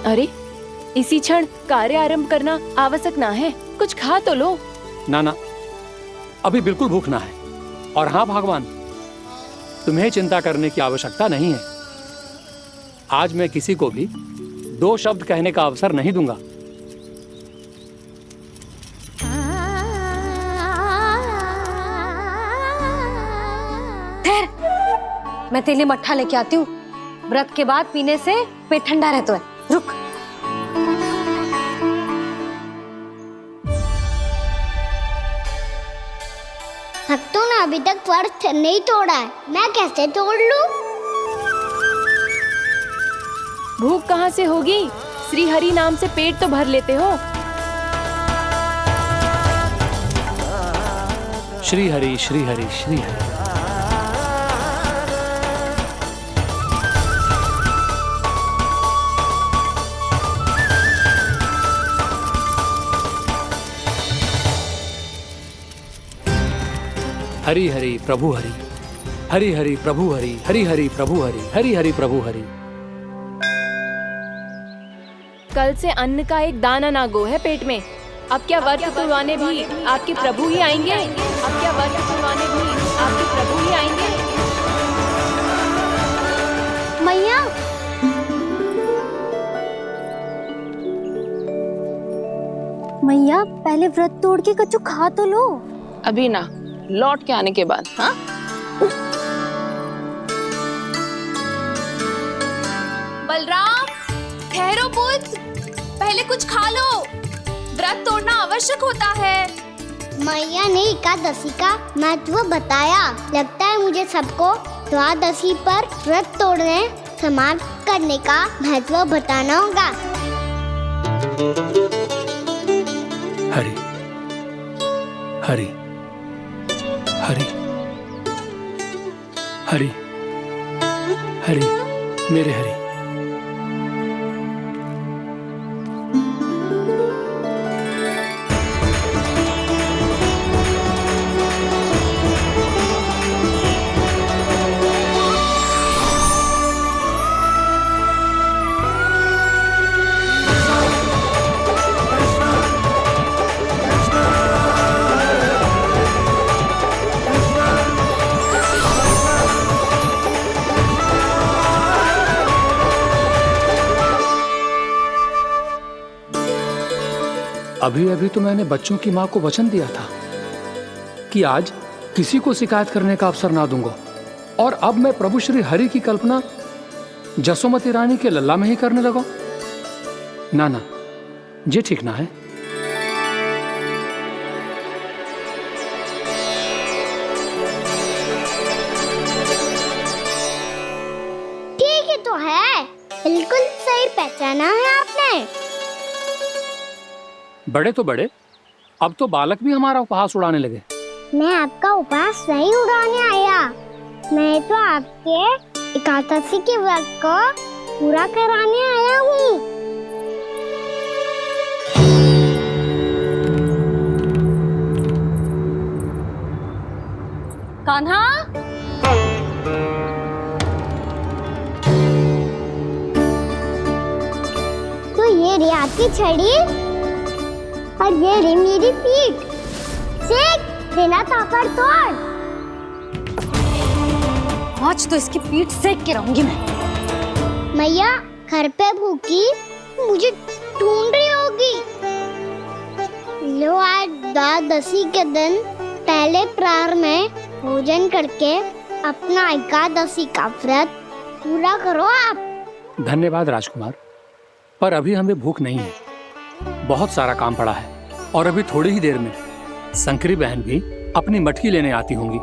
अरे, इसी क्षण कार्य आरंभ करना आवश्यक ना है। कुछ खा तो लो। ना ना, अभी बिल्कुल भूख ना है। और हाँ भगवान, तुम्हें चिंता करने की आवश्यकता नहीं है। आज मैं किसी को भी 2 शब्द कहने का अवसर नहीं दूंगा। ठहर, मैं तेरे लिए मट्ठा लेके आती हूँ। व्रत के बाद पीने से पेट ठंडा रहता है। रुक। भक्तों ने अभी तक व्रत नहीं तोड़ा है, मैं कैसे तोड़ लूं? भूख कहाँ से होगी? श्री हरि नाम से पेट तो भर लेते हो। श्री हरि श्री हरि श्री हरि। हरि हरि प्रभु हरि, हरि हरि प्रभु हरि, हरि हरि प्रभु हरि, हरि हरि प्रभु हरि। कल से अन्न का एक दाना ना गो है पेट में। अब क्या व्रत तुड़वाने भी आपके प्रभु ही आएंगे? अब क्या व्रत तुड़वाने भी आपके प्रभु ही आएंगे? मैया, मैया पहले व्रत तोड़ के कच्चू खा तो लो। अभी ना, लौट के आने के बाद। हाँ, बलराम, ठहरो पुत्र, पहले कुछ खा लो। व्रत तोड़ना आवश्यक होता है। मैया ने एकादशी का महत्व बताया। लगता है मुझे सबको द्वादशी पर व्रत तोड़ने समाप्त करने का महत्व बताना होगा। हरि हरि हरि हरि हरि, मेरे हरि। अभी अभी तो मैंने बच्चों की माँ को वचन दिया था कि आज किसी को शिकायत करने का अवसर ना दूंगा, और अब मैं प्रभु श्री हरि की कल्पना जसोमती रानी के लल्ला में ही करने लगा। ना ना, ये ठीक ना है। ठीक ही तो है, बिल्कुल सही पहचाना है आपने। बड़े तो बड़े, अब तो बालक भी हमारा उपहास उड़ाने लगे। मैं आपका उपहास नहीं उड़ाने आया, मैं तो आपके एकादशी के व्रत को पूरा कराने आया हूँ। कान्हा, तो ये रे आपकी छड़ी और ये रे मेरी पीठ। सेक बिना ताकत तोड़। आज तो इसकी पीठ सेक के रहूंगी मैं। मैया घर पे भूखी मुझे ढूंढ रही होगी। लो, आज द्वादशी के दिन पहले प्रहर में भोजन करके अपना एकादशी का व्रत पूरा करो आप। धन्यवाद राजकुमार, पर अभी हमें भूख नहीं है। बहुत सारा काम पड़ा है, और अभी थोड़ी ही देर में शंकरी बहन भी अपनी मटकी लेने आती होंगी।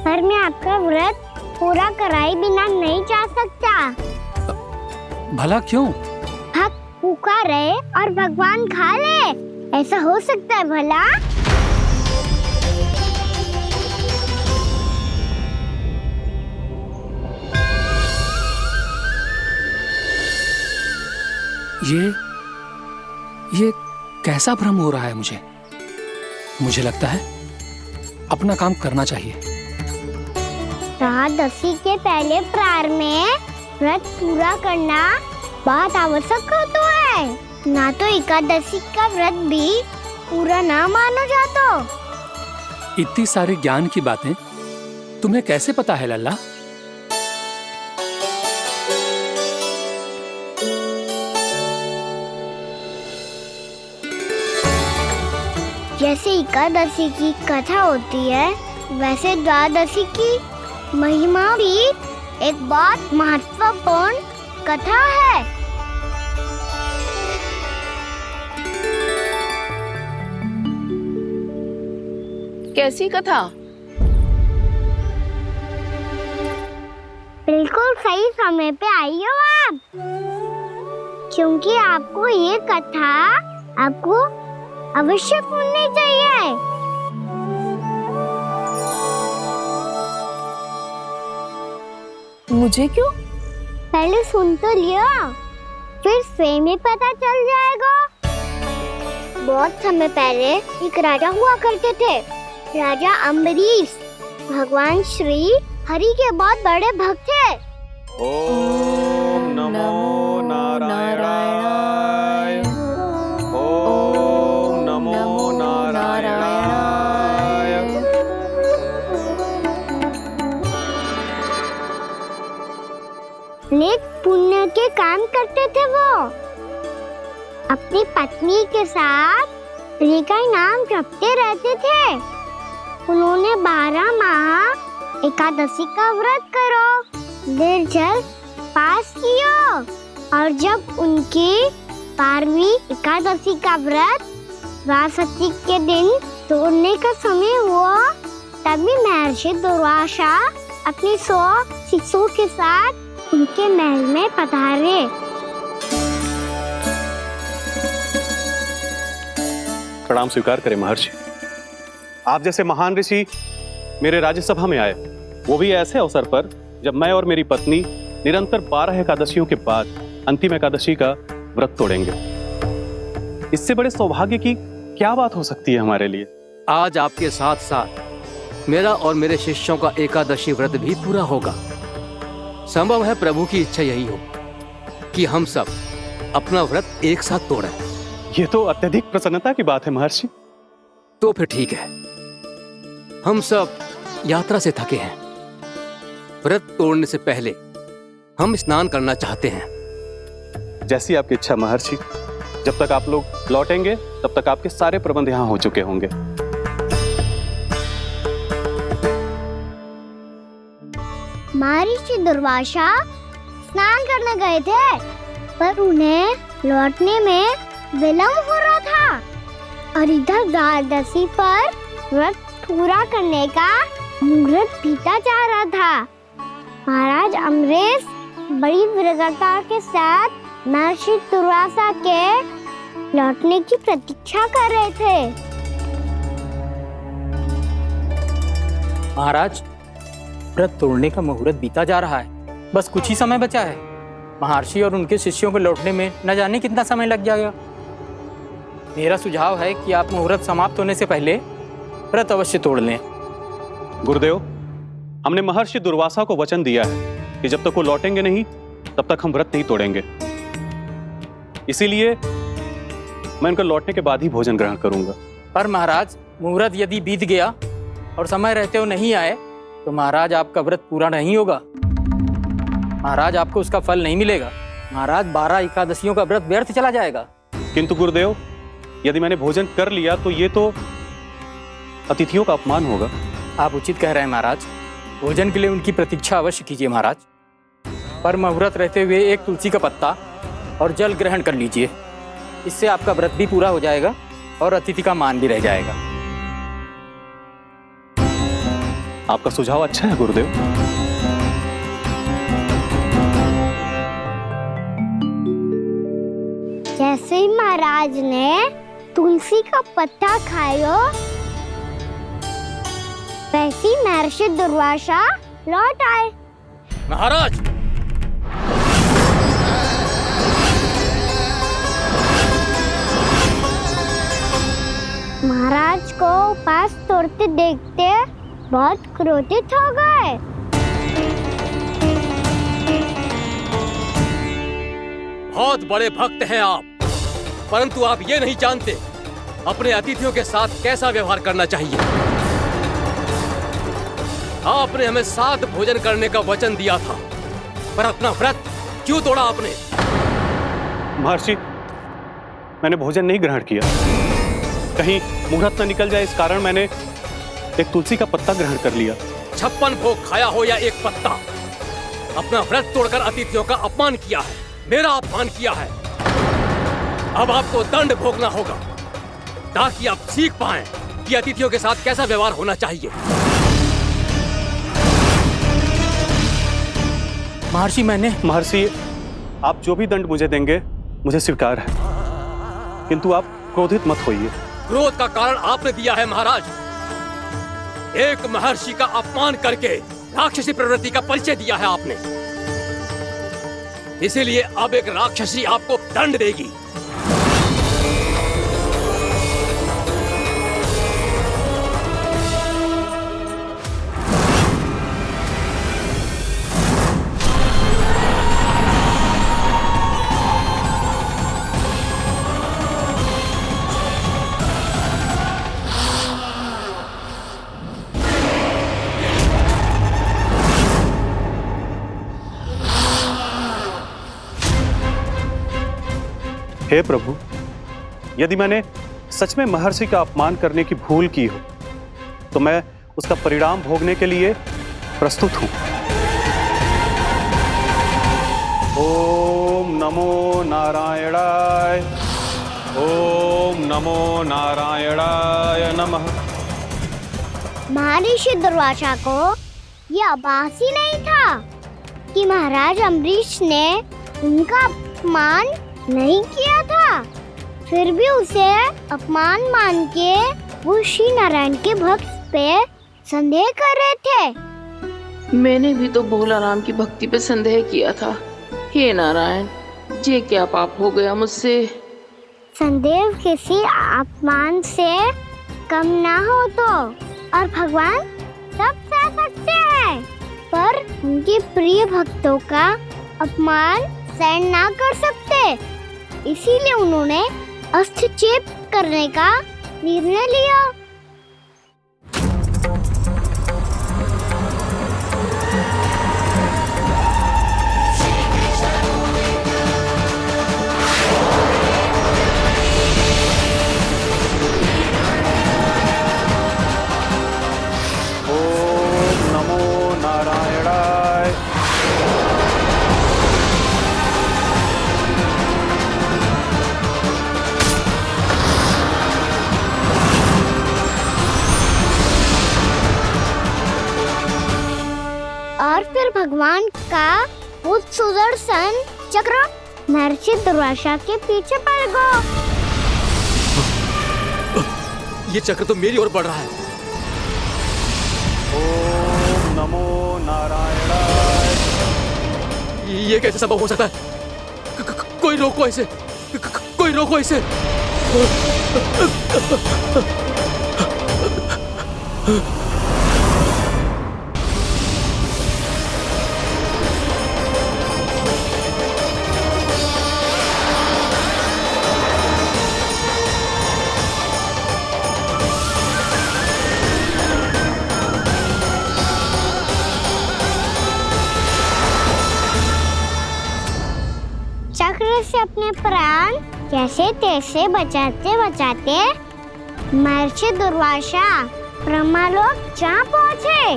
पर मैं आपका व्रत पूरा कराए बिना नहीं जा सकता। भला क्यों? भक्त भूखा रहे और भगवान खा ले, ऐसा हो सकता है भला? ये कैसा भ्रम हो रहा है मुझे लगता है अपना काम करना चाहिए। एकादशी के पहले प्रार में व्रत पूरा करना बहुत आवश्यक होता है, ना तो एकादशी का व्रत भी पूरा ना मानो जातो। इतनी सारी ज्ञान की बातें तुम्हें कैसे पता है लल्ला? जैसे एकादशी की कथा होती है, वैसे द्वादशी की महिमा भी एक बहुत महत्वपूर्ण कथा है। कैसी कथा? बिल्कुल सही समय पे आई हो आप, क्योंकि आपको ये कथा आपको अवश्य सुननी चाहिए। मुझे क्यों? पहले सुन तो लियो, फिर स्वयं ही पता चल जाएगा। बहुत समय पहले एक राजा हुआ करते थे, राजा अम्बरीश। भगवान श्री हरि के बहुत बड़े भक्त थे। ओम नमो नारायणाय। ओम नमो नारायणाय। नेक पुण्य के काम करते थे वो। अपनी पत्नी के साथ हरि का नाम जपते रहते थे। उन्होंने 12 माह एकादशी का व्रत करो, निर्जल पास किया, और जब उनकी 12वीं एकादशी का व्रत द्वादशी के दिन तोड़ने का समय हुआ, तभी महर्षि दुर्वासा अपनी 100 शिष्यों के साथ उनके महल में पधारे। प्रणाम स्वीकार करें महर्षि। आप जैसे महान ऋषि मेरे राज्यसभा में आए, वो भी ऐसे अवसर पर जब मैं और मेरी पत्नी निरंतर 12 एकादशियों के बाद अंतिम एकादशी का व्रत तोड़ेंगे। इससे बड़े सौभाग्य की क्या बात हो सकती है हमारे लिए। आज आपके साथ साथ मेरा और मेरे शिष्यों का एकादशी व्रत भी पूरा होगा। संभव है प्रभु की इच्छा यही हो कि हम सब अपना व्रत एक साथ तोड़ें। ये तो अत्यधिक प्रसन्नता की बात है महर्षि। तो फिर ठीक है, हम सब यात्रा से थके हैं। व्रत तोड़ने से पहले हम स्नान करना चाहते हैं। जैसी आपकी इच्छा महर्षि। जब तक आप लोग लौटेंगे तब तक आपके सारे प्रबंध यहाँ हो चुके होंगे। महर्षि दुर्वासा स्नान करने गए थे, पर उन्हें लौटने में विलंब हो रहा था, और इधर द्वादशी पर व्रत पूरा करने का मुहूर्त बीता जा रहा था। महाराज अम्बरीश बड़ी विरक्ता के साथ महर्षि दुर्वासा के लौटने की प्रतीक्षा कर रहे थे। महाराज, व्रत तोड़ने का मुहूर्त बीता जा रहा है, बस कुछ ही समय बचा है। महर्षि और उनके शिष्यों को लौटने में न जाने कितना समय लग जाएगा। मेरा सुझाव है कि आप मुहूर्त समाप्त होने से पहले व्रत अवश्य तोड़ लें। गुरुदेव, हमने महर्षि दुर्वासा को वचन दिया है कि जब तक वो लौटेंगे नहीं तब तक हम व्रत नहीं तोड़ेंगे। इसीलिए मैं उनका लौटने के बाद ही भोजन ग्रहण करूंगा। पर महाराज, मुहूर्त यदि बीत गया और समय रहते हो नहीं आए तो महाराज आपका व्रत पूरा नहीं होगा। महाराज, आपको उसका फल नहीं मिलेगा। महाराज, 12 एकादशियों का व्रत व्यर्थ चला जाएगा। किंतु गुरुदेव, यदि मैंने भोजन कर लिया तो ये तो अतिथियों का अपमान होगा। आप उचित कह रहे हैं महाराज। भोजन के लिए उनकी प्रतीक्षा अवश्य कीजिए महाराज। पर मुहूर्त रहते हुए एक तुलसी का पत्ता और जल ग्रहण कर लीजिए। इससे आपका व्रत भी पूरा हो जाएगा और अतिथि का मान भी रह जाएगा। आपका सुझाव अच्छा है गुरुदेव। जैसे ही महाराज ने तुलसी का पत्ता खाया, वैसे ही महर्षि दुर्वासा लौट आए। महाराज, महाराज को उपवास तोड़ते देखते बहुत क्रोधित हो गए। बहुत बड़े भक्त हैं आप, परंतु आप ये नहीं जानते अपने अतिथियों के साथ कैसा व्यवहार करना चाहिए। आपने हमें साथ भोजन करने का वचन दिया था, पर अपना व्रत क्यों तोड़ा आपने? महर्षि, मैंने भोजन नहीं ग्रहण किया। कहीं मुहूर्त न निकल जाए इस कारण मैंने एक तुलसी का पत्ता ग्रहण कर लिया। 56 भोग खाया हो या एक पत्ता, अपना व्रत तोड़कर अतिथियों का अपमान किया है, मेरा अपमान किया है। अब आपको दंड भोगना होगा ताकि आप सीख पाएं कि अतिथियों के साथ कैसा व्यवहार होना चाहिए। महर्षि, आप जो भी दंड मुझे देंगे मुझे स्वीकार है, किंतु आप क्रोधित मत होइए। क्रोध का कारण आपने दिया है महाराज। एक महर्षि का अपमान करके राक्षसी प्रवृत्ति का परिचय दिया है आपने, इसीलिए अब एक राक्षसी आपको दंड देगी। हे प्रभु, यदि मैंने सच में महर्षि का अपमान करने की भूल की हो तो मैं उसका परिणाम भोगने के लिए प्रस्तुत हूं। ओम नमो नारायणाय, ओम नमो नारायणाय नमः। महर्षि दुर्वासा को यह आभास ही नहीं था कि महाराज अम्बरीश ने उनका अपमान नहीं किया था, फिर भी उसे अपमान मान के वो श्री नारायण के भक्त पे संदेह कर रहे थे। मैंने भी तो भोला राम की भक्ति पे संदेह किया था। हे नारायण, ये क्या पाप हो गया मुझसे? संदेह किसी अपमान से कम ना हो तो, और भगवान सब सह सकते हैं, पर उनके प्रिय भक्तों का अपमान सहन ना कर सकते, इसीलिए उन्होंने हस्तक्षेप करने का निर्णय लिया। ओम नमो नारायणाय। और फिर भगवान का वो सुदर्शन चक्र महर्षि दुर्वासा के पीछे पड़ गया। ये चक्र तो मेरी ओर बढ़ रहा है। ओम नमो नारायणाय। ये कैसे संभव हो सकता है? कोई रोको इसे, कोई रोको इसे। चक्र से अपने प्राण जैसे तैसे बचाते बचाते महर्षि दुर्वासा ब्रह्मलोक जा पहुँचे।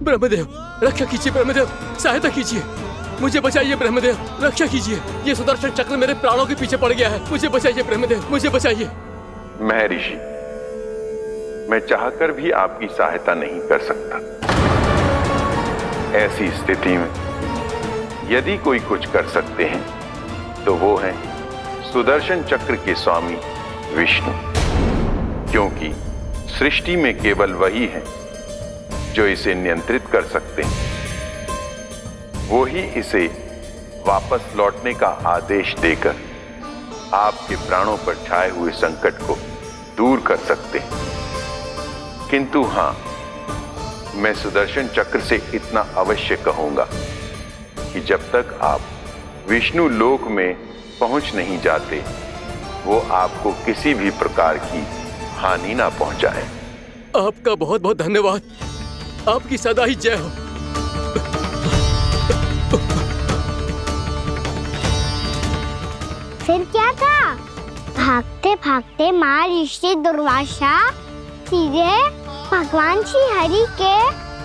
ब्रह्मदेव, रक्षा कीजिए ब्रह्मदेव, सहायता कीजिए, मुझे बचाइए ब्रह्मदेव, रक्षा कीजिए। ये सुदर्शन चक्र मेरे प्राणों के पीछे पड़ गया है, मुझे बचाइए ब्रह्मदेव, मुझे बचाइए। महर्षि, मैं चाहकर भी आपकी सहायता नहीं कर सकता। ऐसी स्थिति में यदि कोई कुछ कर सकते हैं तो वो है सुदर्शन चक्र के स्वामी विष्णु, क्योंकि सृष्टि में केवल वही है जो इसे नियंत्रित कर सकते हैं। वो ही इसे वापस लौटने का आदेश देकर आपके प्राणों पर छाए हुए संकट को दूर कर सकते, किंतु हां, मैं सुदर्शन चक्र से इतना अवश्य कहूंगा कि जब तक आप विष्णु लोक में पहुंच नहीं जाते, वो आपको किसी भी प्रकार की हानि ना पहुंचाए। आपका बहुत बहुत धन्यवाद। आपकी सदा ही जय हो। फिर क्या था? भागते भागते महर्षि दुर्वासा सीधे भगवान श्री हरि के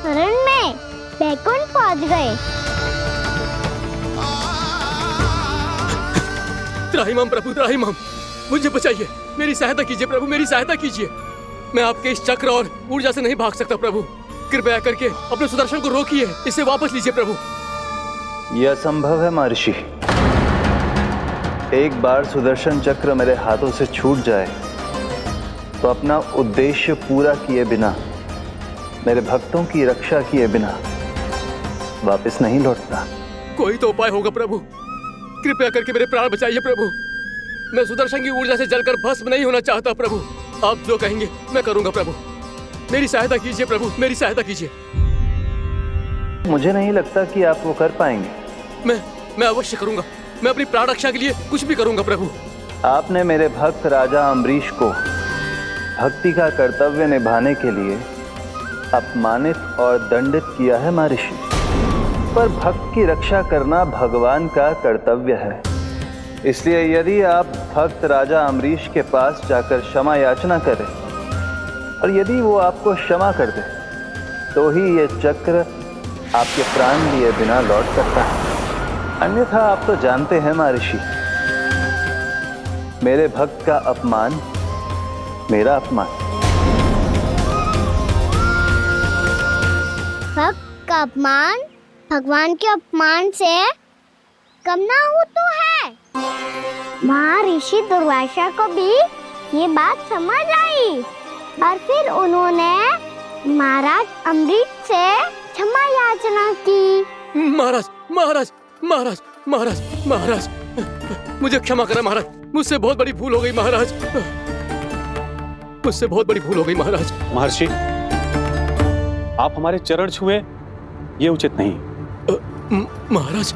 शरण में बैकुंठ पहुंच गए। त्राहिमाम प्रभु, त्राहिमाम, मुझे बचाइए, मेरी सहायता कीजिए प्रभु, मेरी सहायता कीजिए। मैं आपके इस चक्र और ऊर्जा से नहीं भाग सकता प्रभु। कृपया करके अपने सुदर्शन को रोकिए, इसे वापस लीजिए प्रभु। यह संभव है महर्षि। एक बार सुदर्शन चक्र मेरे हाथों से छूट जाए तो अपना उद्देश्य पूरा किए बिना, मेरे भक्तों की रक्षा किए बिना वापस नहीं लौटता। कोई तो उपाय होगा प्रभु, कृपया करके मेरे प्राण बचाइए प्रभु। मैं सुदर्शन की ऊर्जा से जलकर भस्म नहीं होना चाहता प्रभु। आप जो कहेंगे मैं करूंगा प्रभु। मेरी सहायता कीजिए प्रभु, मेरी सहायता कीजिए। मुझे नहीं लगता कि आप वो कर पाएंगे। मैं अवश्य करूंगा। मैं अपनी प्राण रक्षा के लिए कुछ भी करूंगा प्रभु। आपने मेरे भक्त राजा अम्बरीश को भक्ति का कर्तव्य निभाने के लिए अपमानित और दंडित किया है महर्षि, पर भक्त की रक्षा करना भगवान का कर्तव्य है। इसलिए यदि आप भक्त राजा अम्बरीश के पास जाकर क्षमा याचना करें और यदि वो आपको क्षमा कर दे, तो ही ये चक्र आपके प्राण लिए बिना लौट सकता है। अन्यथा आप तो जानते हैं महर्षि, मेरे भक्त का अपमान मेरा अपमान। भक्त का अपमान भगवान के अपमान से कम ना हो तो है। महर्षि दुर्वासा को भी ये बात समझ आई और फिर उन्होंने महाराज अम्बरीश से क्षमा याचना की। महाराज महाराज महाराज महाराज महाराज, मुझे क्षमा करें महाराज, मुझसे बहुत बड़ी भूल हो गई महाराज, मुझसे बहुत बड़ी भूल हो गई महाराज। महर्षि, आप हमारे चरण छुए ये उचित नहीं। महाराज,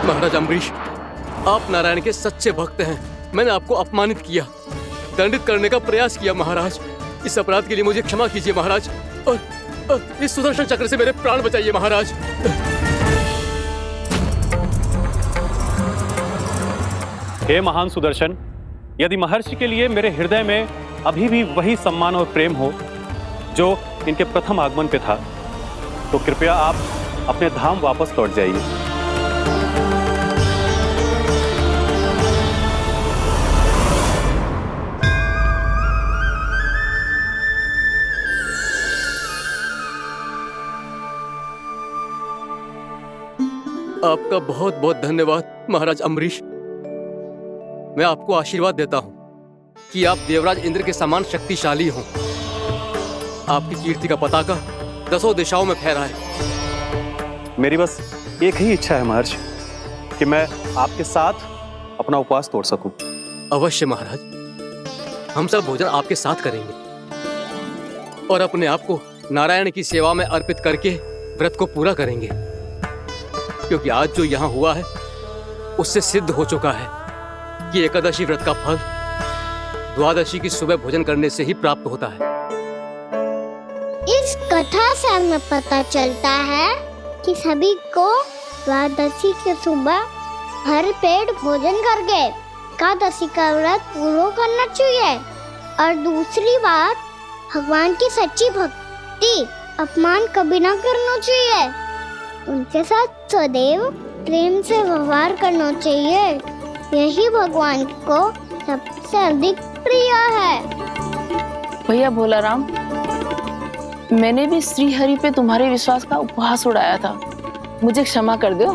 महाराज अम्बरीश, आप नारायण के सच्चे भक्त हैं। मैंने आपको अपमानित किया, दंडित करने का प्रयास किया महाराज। इस अपराध के लिए मुझे क्षमा कीजिए महाराज, और इस सुदर्शन चक्र से मेरे प्राण बचाइए महाराज। हे महान सुदर्शन, यदि महर्षि के लिए मेरे हृदय में अभी भी वही सम्मान और प्रेम हो जो इनके प्रथम आगमन पे था, तो कृपया आप अपने धाम वापस लौट जाइए। आपका बहुत बहुत धन्यवाद महाराज अम्बरीश। मैं आपको आशीर्वाद देता हूं कि आप देवराज इंद्र के समान शक्तिशाली हों। आपकी कीर्ति का पताका दसों दिशाओं में फहराए। मेरी बस एक ही इच्छा है महर्षि, कि मैं आपके साथ अपना उपवास तोड़ सकूं। अवश्य महाराज, हम सब भोजन आपके साथ करेंगे और अपने आप को नारायण की सेवा में अर्पित करके व्रत को पूरा करेंगे, क्योंकि आज जो यहाँ हुआ है उससे सिद्ध हो चुका है कि एकादशी व्रत का फल द्वादशी की सुबह भोजन करने से ही प्राप्त होता है। इस कथा से हमें पता चलता है कि सभी को द्वादशी के सुबह भर पेट भोजन करके एकादशी का व्रत पूरा करना चाहिए। और दूसरी बात, भगवान की सच्ची भक्ति अपमान कभी ना करना चाहिए। उनके साथ सदैव प्रेम से व्यवहार करना चाहिए। यही भगवान को सबसे अधिक प्रिय है। भैया भोलाराम, मैंने भी श्री हरि पे तुम्हारे विश्वास का उपहास उड़ाया था, मुझे क्षमा कर दो।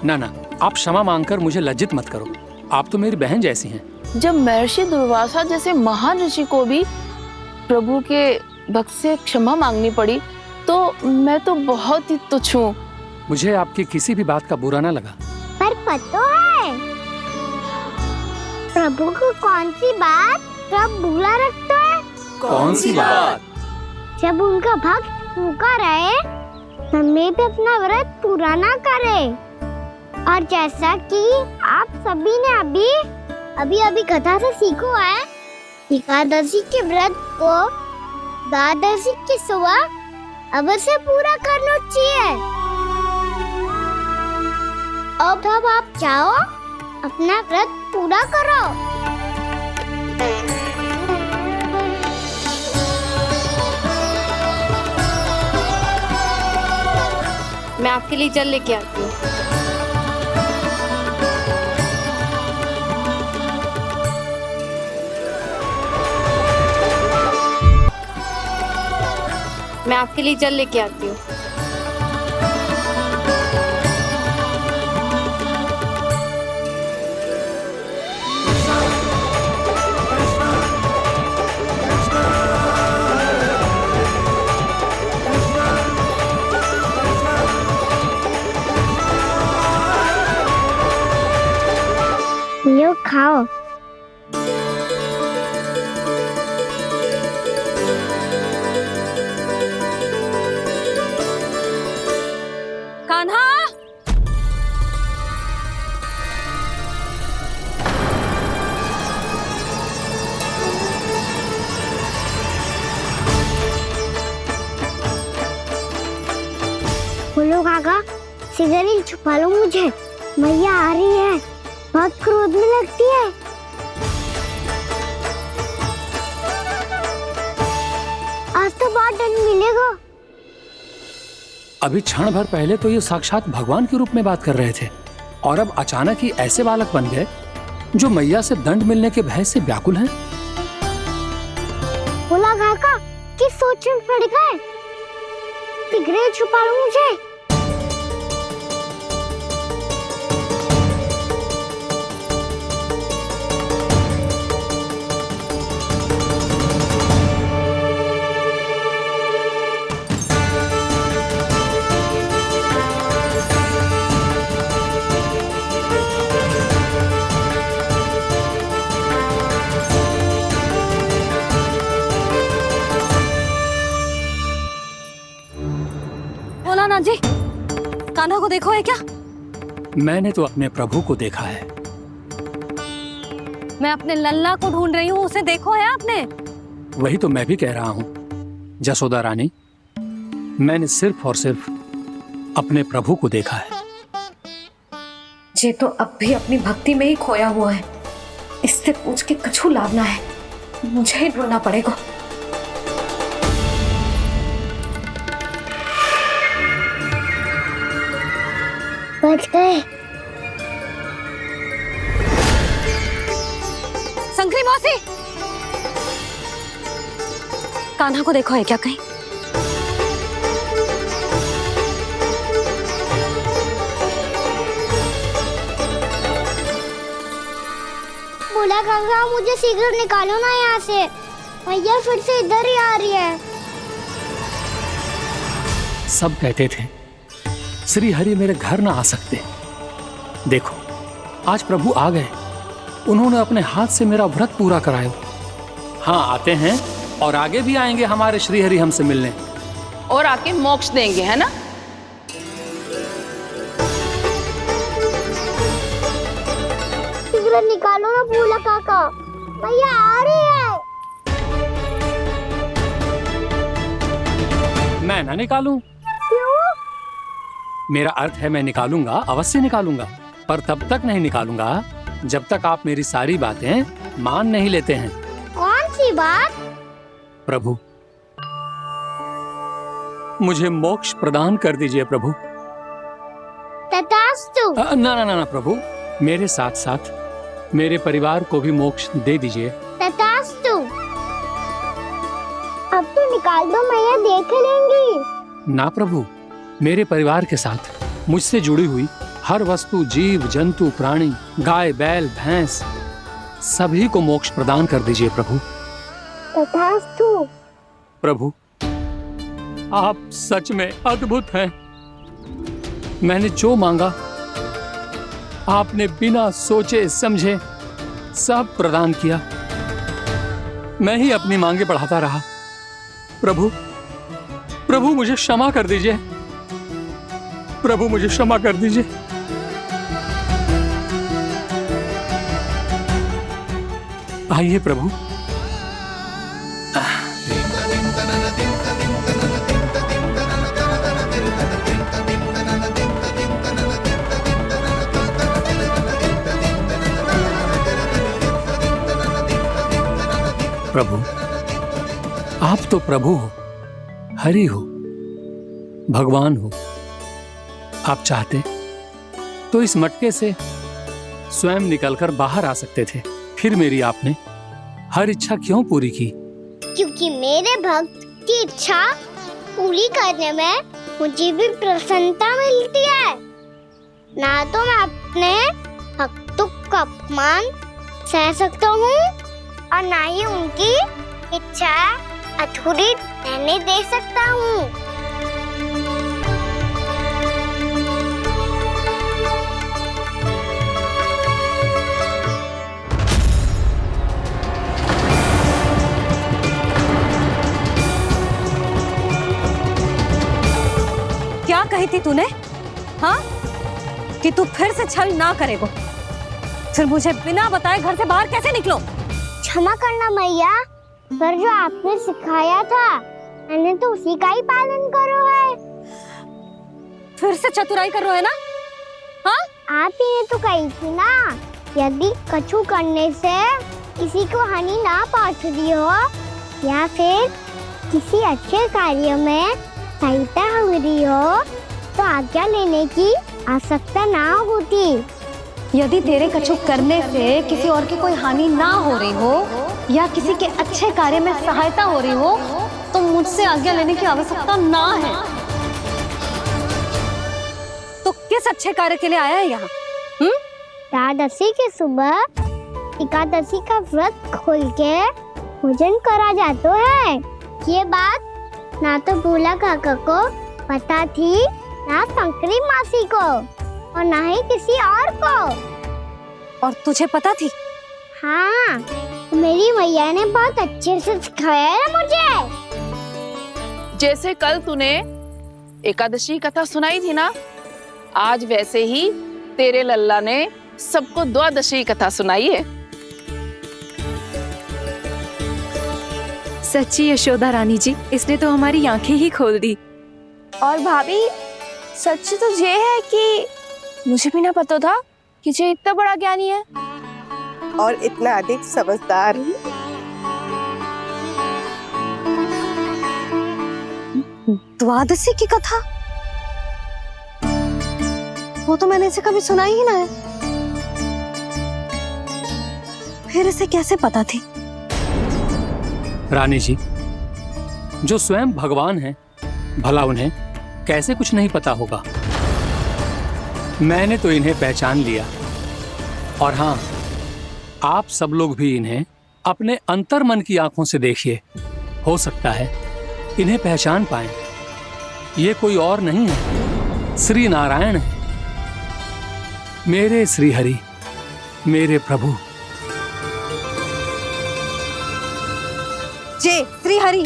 ना ना, आप क्षमा मांगकर मुझे लज्जित मत करो। आप तो मेरी बहन जैसी हैं। जब महर्षि दुर्वासा जैसे महान ऋषि को भी प्रभु के भक्त से क्षमा मांगनी पड़ी, तो मैं तो बहुत ही तुच्छ हूँ। मुझे आपकी किसी भी बात का बुरा ना लगा। पर पता है, प्रभु को कौन सी बात सब भूला रखता है? कौन सी बात? जब उनका भक्त भूखा रहे, हमें भी अपना व्रत पूरा ना करे। और जैसा कि आप सभी ने अभी कथा से सीखो है, एकादशी के व्रत को द्वादशी की सुबह अवश्य पूरा करना चाहिए। अब आप जाओ, अपना व्रत पूरा करो। मैं आपके लिए जल लेके आती हूँ। मैं आपके लिए जल लेके आती हूँ। लो खाओ। कान्हा, बोलो काका, सिगरेट छुपा लो मुझे, मैया आ रही है, बहुत क्रोध में लगती है। आज तो बहुत दंड मिलेगा। अभी क्षण भर पहले तो ये साक्षात भगवान के रूप में बात कर रहे थे, और अब अचानक ही ऐसे बालक बन गए जो मैया से दंड मिलने के भय से व्याकुल हैं। बोला काका, किस सोच में पड़ गए? सिगरेट छुपा लो मुझे। बोला ना जी, कान्हा को देखो है क्या? मैंने तो अपने प्रभु को देखा है। मैं अपने लल्ला को ढूंढ रही हूँ, उसे देखो है आपने? वही तो मैं भी कह रहा हूँ जसोदा रानी, मैंने सिर्फ और सिर्फ अपने प्रभु को देखा है। ये तो अब भी अपनी भक्ति में ही खोया हुआ है, इससे पूछ के कछु लाभ ना है, मुझे ही ढूंढना पड़ेगा। बच गए। शंकरी मौसी, कान्हा को देखो है क्या कहीं? बोला काका, मुझे सिगरेट निकालो ना यहाँ से, भैया फिर से इधर ही आ रही है। सब कहते थे श्री हरि मेरे घर ना आ सकते। देखो आज प्रभु आ गए, उन्होंने अपने हाथ से मेरा व्रत पूरा कराया। हाँ आते हैं और आगे भी आएंगे हमारे श्री हरि हमसे मिलने, और आके मोक्ष देंगे, है ना? सिगरेट निकालो ना बोला काका, भैया आ रही है। मैं ना निकालूं? क्यों? मेरा अर्थ है मैं निकालूंगा, अवश्य निकालूंगा, पर तब तक नहीं निकालूंगा जब तक आप मेरी सारी बातें मान नहीं लेते हैं। कौन सी बात? प्रभु मुझे मोक्ष प्रदान कर दीजिए प्रभु। तथास्तु। ना ना ना ना प्रभु, मेरे साथ साथ मेरे परिवार को भी मोक्ष दे दीजिए। तथास्तु। अब तो निकाल दो, मैया देख लेंगी। ना प्रभु, मेरे परिवार के साथ मुझसे जुड़ी हुई हर वस्तु, जीव जंतु, प्राणी, गाय बैल भैंस, सभी को मोक्ष प्रदान कर दीजिए प्रभु। तथास्तु। प्रभु आप सच में अद्भुत हैं। मैंने जो मांगा आपने बिना सोचे समझे सब प्रदान किया। मैं ही अपनी मांगे बढ़ाता रहा। प्रभु, प्रभु मुझे क्षमा कर दीजिए। प्रभु मुझे क्षमा कर दीजिए। आइए प्रभु। प्रभु, आप तो प्रभु हो, हरि हो, भगवान हो। आप चाहते तो इस मटके से स्वयं निकलकर बाहर आ सकते थे, फिर मेरी आपने हर इच्छा क्यों पूरी की? क्योंकि मेरे भक्त की इच्छा पूरी करने में मुझे भी प्रसन्नता मिलती है। ना तो मैं अपने भक्तों का अपमान सह सकता हूँ और ना ही उनकी इच्छा अधूरी रहने दे सकता हूँ। क्या कही थी तूने? हाँ, कि तू फिर से छल ना करेगा। फिर मुझे बिना बताए घर से बाहर कैसे निकलो? क्षमा करना मैया, पर जो आपने सिखाया था मैंने तो उसी का ही पालन करो है। फिर से चतुराई कर रहे हो है ना? हाँ, आप ही ने तो कही थी ना, यदि कछु करने से किसी को हानि ना पहुंच रही हो या फिर किसी अच्छे कार्य में सहायता हो रही हो तो आज्ञा लेने की आवश्यकता ना होती। यदि तेरे कछु करने से किसी और की कोई हानि ना हो रही हो या किसी के अच्छे कार्य में सहायता हो रही हो तो मुझसे आज्ञा लेने की आवश्यकता ना है। तो किस अच्छे कार्य के लिए आया है यहाँ? एकादशी की सुबह एकादशी का व्रत खोल के भोजन करा जाता है। ये बात ना तो भोला काका को पता थी, ना शंकरी मासी को और ना ही किसी और को। और तुझे पता थी? हाँ, मेरी मैया ने बहुत अच्छे से सिखाया है मुझे। जैसे कल तूने एकादशी कथा सुनाई थी ना, आज वैसे ही तेरे लल्ला ने सबको द्वादशी कथा सुनाई है। सच्ची यशोदा रानी जी, इसने तो हमारी आंखें ही खोल दी। और भाभी, सच तो ये है कि मुझे भी ना पता था कि ये इतना बड़ा ज्ञानी है और इतना अधिक समझदार। द्वादशी की कथा? वो तो मैंने इसे कभी सुना ही ना है। फिर इसे कैसे पता थी? रानी जी, जो स्वयं भगवान हैं, भला उन्हें कैसे कुछ नहीं पता होगा? मैंने तो इन्हें पहचान लिया। और हाँ, आप सब लोग भी इन्हें अपने अंतर मन की आंखों से देखिए, हो सकता है इन्हें पहचान पाएं। ये कोई और नहीं है, श्री नारायण है, मेरे श्री हरि, मेरे प्रभु। जय श्री हरि।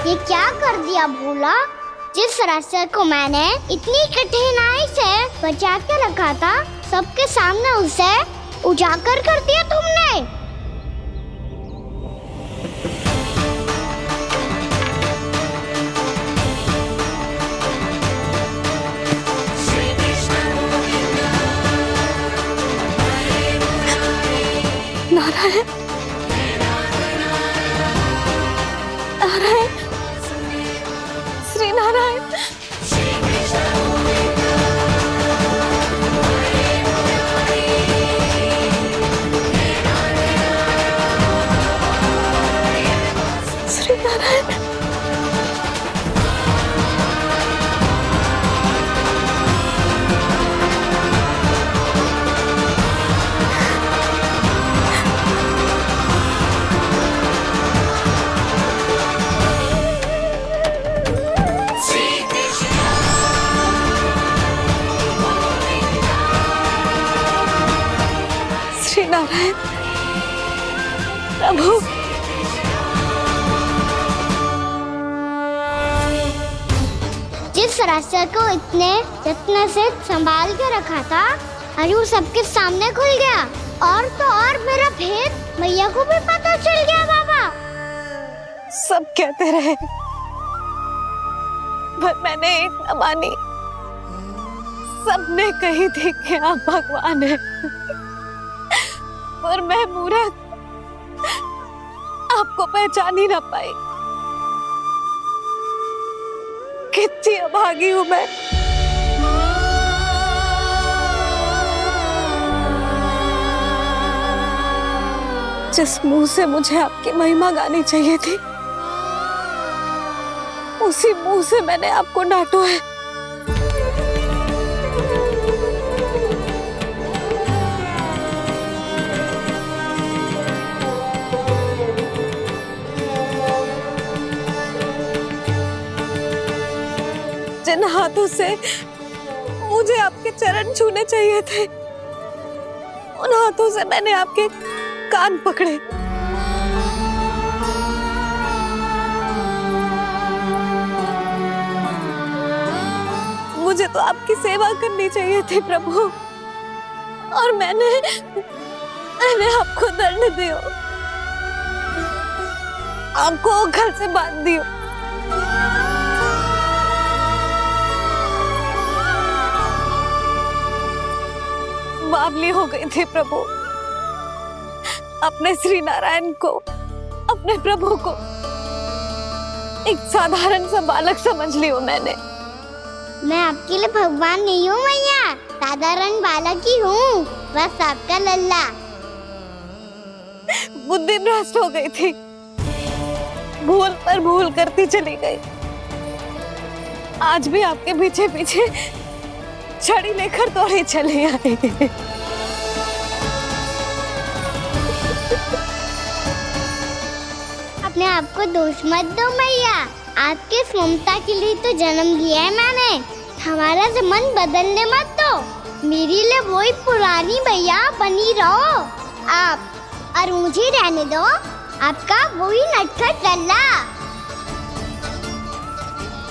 ये क्या कर दिया भोला? जिस रास्ते को मैंने इतनी कठिनाई से बचा के रखा था, सबके सामने उसे उजागर कर दिया तुमने। नारायण, नारायण, श्री नारायण। श्री नारायण प्रभु। जिस रास्ते को इतने यत्न से संभाल के रखा था, आज वो सबके सामने खुल गया। और तो और मेरा भेद मैया को भी पता चल गया। बाबा सब कहते रहे पर मैंने एक न मानी। सबने कही थी कि आप भगवान हैं, पर मैं मूर्ख आपको पहचान ही ना पाई। कितनी अभागी हूं मैं। जिस मुंह से मुझे आपकी महिमा गानी चाहिए थी, उसी मुंह से मैंने आपको डांटा है। जिन हाथों से मुझे आपके चरण छूने चाहिए थे, उन हाथों से मैंने आपके कान पकड़े। मुझे तो आपकी सेवा करनी चाहिए थी प्रभु, और मैंने आपको दंड दियो, आपको घर से बांध दियो। बावली हो गई थी प्रभु। अपने श्री नारायण को, अपने प्रभु को एक साधारण सा बालक समझ लियो मैंने। मैं आपके लिए भगवान नहीं हूँ मैया, साधारण बालक ही हूँ, बस आपका लल्ला। बुद्धि भ्रष्ट हो गई थी, भूल पर भूल करती चली गई। आज भी आपके पीछे पीछे छड़ी लेकर दौड़ी चली आई। अपने आप को दोष मत दो मैया, आपके ममता के लिए तो जन्म लिया है मैंने। हमारा से मन बदलने मत दो। मेरे लिए वही पुरानी मैया बनी रहो आप, और मुझे रहने दो आपका वही नटखट लल्ला।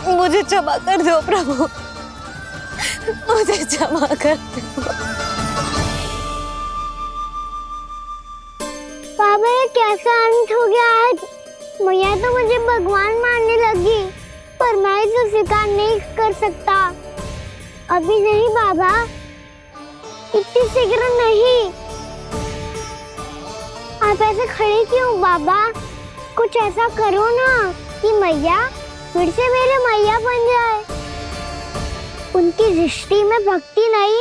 मुझे क्षमा कर दो प्रभु, मुझे क्षमा कर दो। बाबा ये कैसा अंत हो गया आज? मैया तो मुझे भगवान मानने लगी, पर मैं इसे स्वीकार नहीं कर सकता। अभी नहीं बाबा, इतनी शीघ्र नहीं। आप ऐसे खड़े क्यों बाबा? कुछ ऐसा करो ना कि मैया फिर से मेरे मैया बन जाए। उनकी दृष्टि में भक्ति नहीं,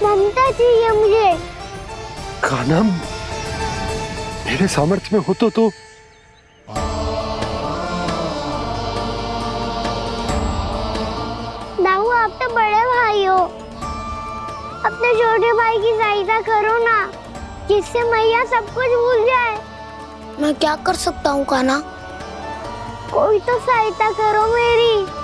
ममता चाहिए मुझे। कान्हा, मेरे सामर्थ्य में हो तो दाऊ, आप तो बड़े भाई हो, अपने छोटे भाई की सहायता करो ना, जिससे मैया सब कुछ भूल जाए। मैं क्या कर सकता हूँ कान्हा? कोई तो सहायता करो मेरी।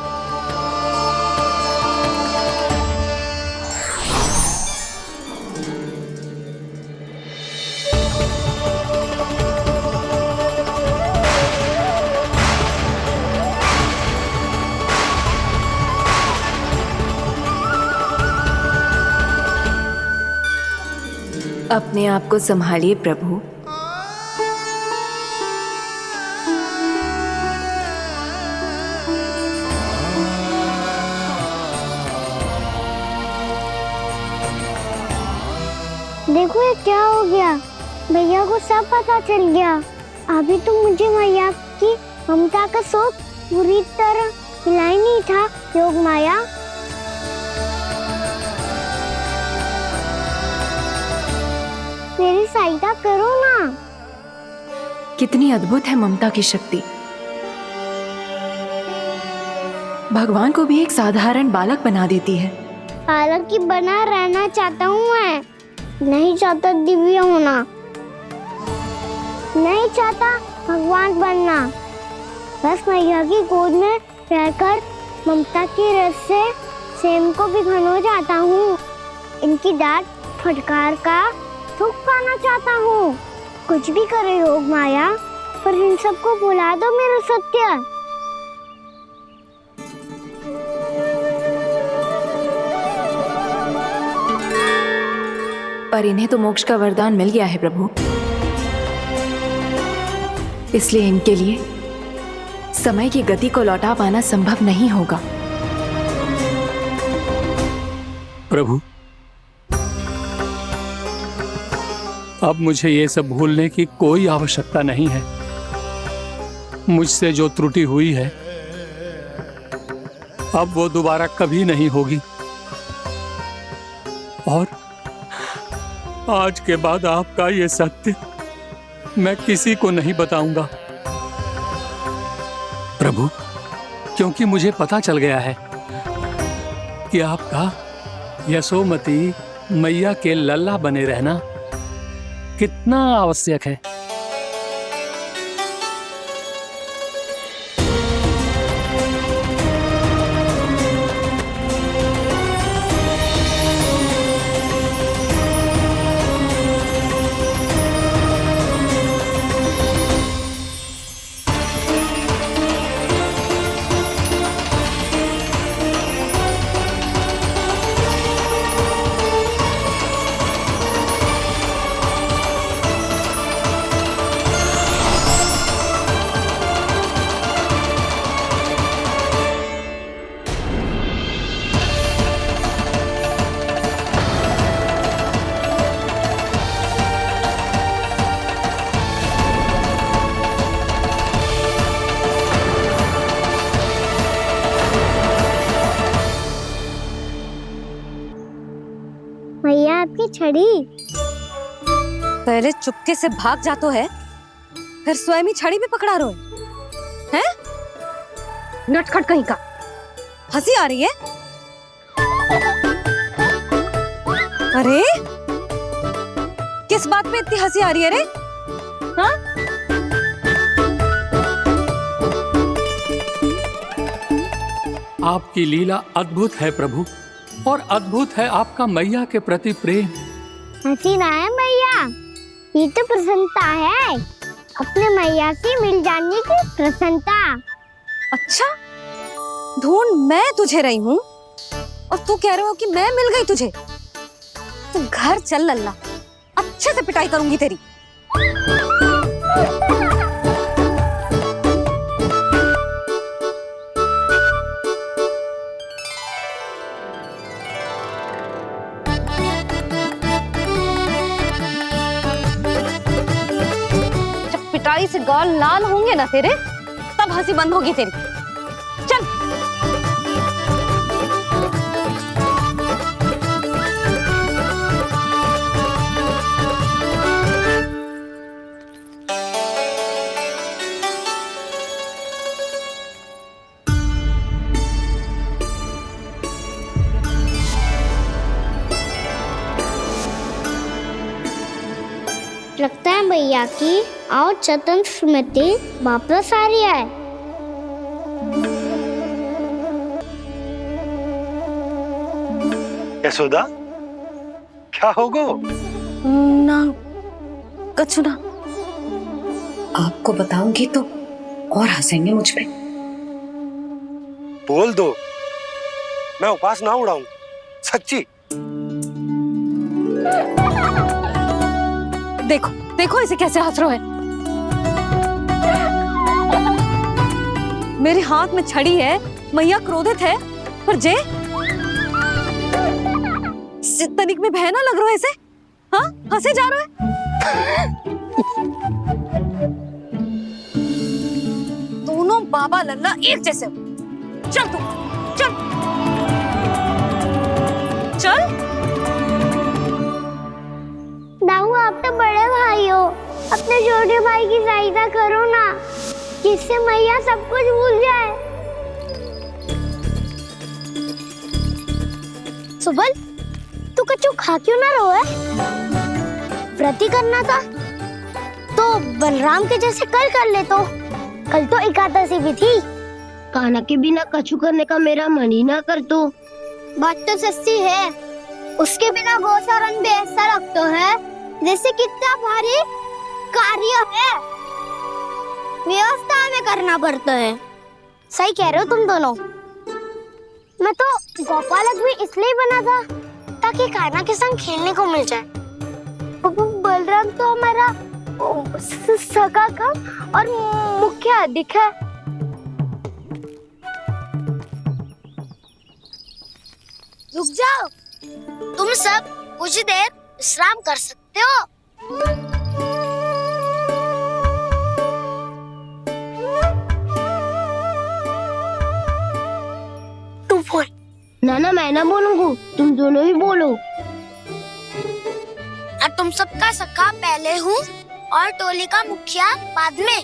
अपने आप को संभालिए प्रभु। देखो ये क्या हो गया, भैया को सब पता चल गया। अभी तो मुझे मैया की ममता का शौक पूरी तरह मिला ही नहीं था। योग माया, मेरी सहायता करो ना। कितनी अद्भुत है ममता की शक्ति। भगवान को भी एक साधारण बालक बना देती है। बालक की बना रहना चाहता हूँ मैं, नहीं चाहता दिव्य होना, नहीं चाहता भगवान बनना। बस मैया की गोद में रहकर ममता की रस से सेम को भी घनो चाहता हूँ। इनकी डांट फटकार का सुख पाना चाहता हूँ। कुछ भी करे योग माया, पर इन सबको भुला दो मेरा सत्य। पर इन्हें तो मोक्ष का वरदान मिल गया है प्रभु, इसलिए इनके लिए समय की गति को लौटा पाना संभव नहीं होगा। प्रभु, अब मुझे ये सब भूलने की कोई आवश्यकता नहीं है। मुझसे जो त्रुटि हुई है अब वो दोबारा कभी नहीं होगी, और आज के बाद आपका ये सत्य मैं किसी को नहीं बताऊंगा प्रभु, क्योंकि मुझे पता चल गया है कि आपका यशोमती मैया के लल्ला बने रहना कितना आवश्यक है। मैया आपकी छड़ी। पहले चुपके से भाग जातो है, फिर स्वयं ही छड़ी भी पकड़ा रो है? नटखट कहीं का। हंसी आ रही है? अरे किस बात पे इतनी हंसी आ रही है रे? हाँ? आपकी लीला अद्भुत है प्रभु, और अद्भुत है आपका मैया के प्रति प्रेम। हंसी ना है मैया, ये तो प्रसन्नता है, अपने मैया से मिल जाने की प्रसन्नता। अच्छा, ढूंढ मैं तुझे रही हूँ और तू कह रहे हो कि मैं मिल गई तुझे। तू घर चल लल्ला, अच्छे से पिटाई करूंगी तेरी। जब पिटाई से गाल लाल होंगे ना तेरे, तब हंसी बंद होगी तेरी। चल। लगता है भैया की और चतन स्मृति वापस आ रही है। यशोदा, क्या होगो? ना कछु ना। आपको बताऊंगी तो और हंसेंगे मुझ पे। बोल दो, मैं उपास ना उड़ाऊं, सच्ची। देखो देखो इसे कैसे हंस रहा है। मेरे हाथ में छड़ी है, मैया क्रोधित है, पर जे तनिक में भय ना लग रहा है इसे? हाँ, हंसे जा रहा है। दोनों बाबा लल्ला एक जैसे हो। चल तू, चल चल। दाऊ, आप तो बड़े भाई हो, अपने छोटे भाई की सहायता करो ना, जिससे मैया सब कुछ भूल जाए। सुबल, तू कच्चू खा क्यों ना रहो है? व्रत ही करना था तो बलराम के जैसे कल कर ले। तो कल तो एकादशी भी थी। कान्हा के बिना कछु करने का मेरा मन ही ना कर। तो बात तो सच्ची है, उसके बिना गोचारण भी ऐसा लगता है जैसे कितना भारी कार्य है, व्यवस्था में करना पड़ता है। सही कह रहे हो तुम दोनों। मैं तो गोपालक भी इसलिए बना था ताकि कान्हा के संग खेलने को मिल जाए। बलराम तो हमारा सगा काम और मुख्य अधिक है। रुक जाओ, तुम सब कुछ देर विश्राम कर सकते हो। तू बोल। ना मैं ना बोलूंगा, तुम दोनों ही बोलो। और तुम सबका सखा पहले हूँ और टोली का मुखिया बाद में,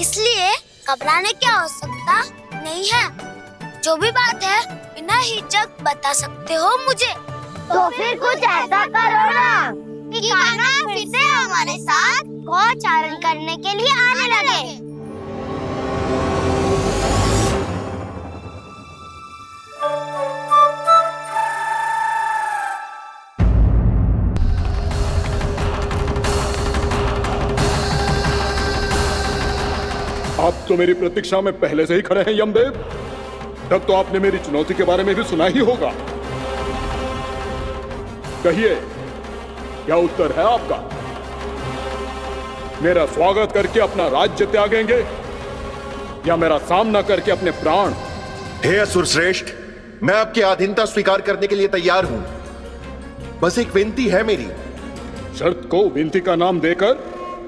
इसलिए घबराने की आवश्यकता नहीं है। जो भी बात है बिना हिचक बता सकते हो मुझे। तो फिर कुछ ऐसा करो ना कि कान्हा फिर से हमारे साथ गोचारण करने के लिए आने लगे। आप तो मेरी प्रतीक्षा में पहले से ही खड़े हैं यमदेव। तब तो आपने मेरी चुनौती के बारे में भी सुना ही होगा। कहिए, क्या उत्तर है आपका? मेरा स्वागत करके अपना राज्य त्यागेंगे या मेरा सामना करके अपने प्राण? हे असुर श्रेष्ठ, मैं आपकी अधीनता स्वीकार करने के लिए तैयार हूं। बस एक विनती है मेरी। शर्त को विनती का नाम देकर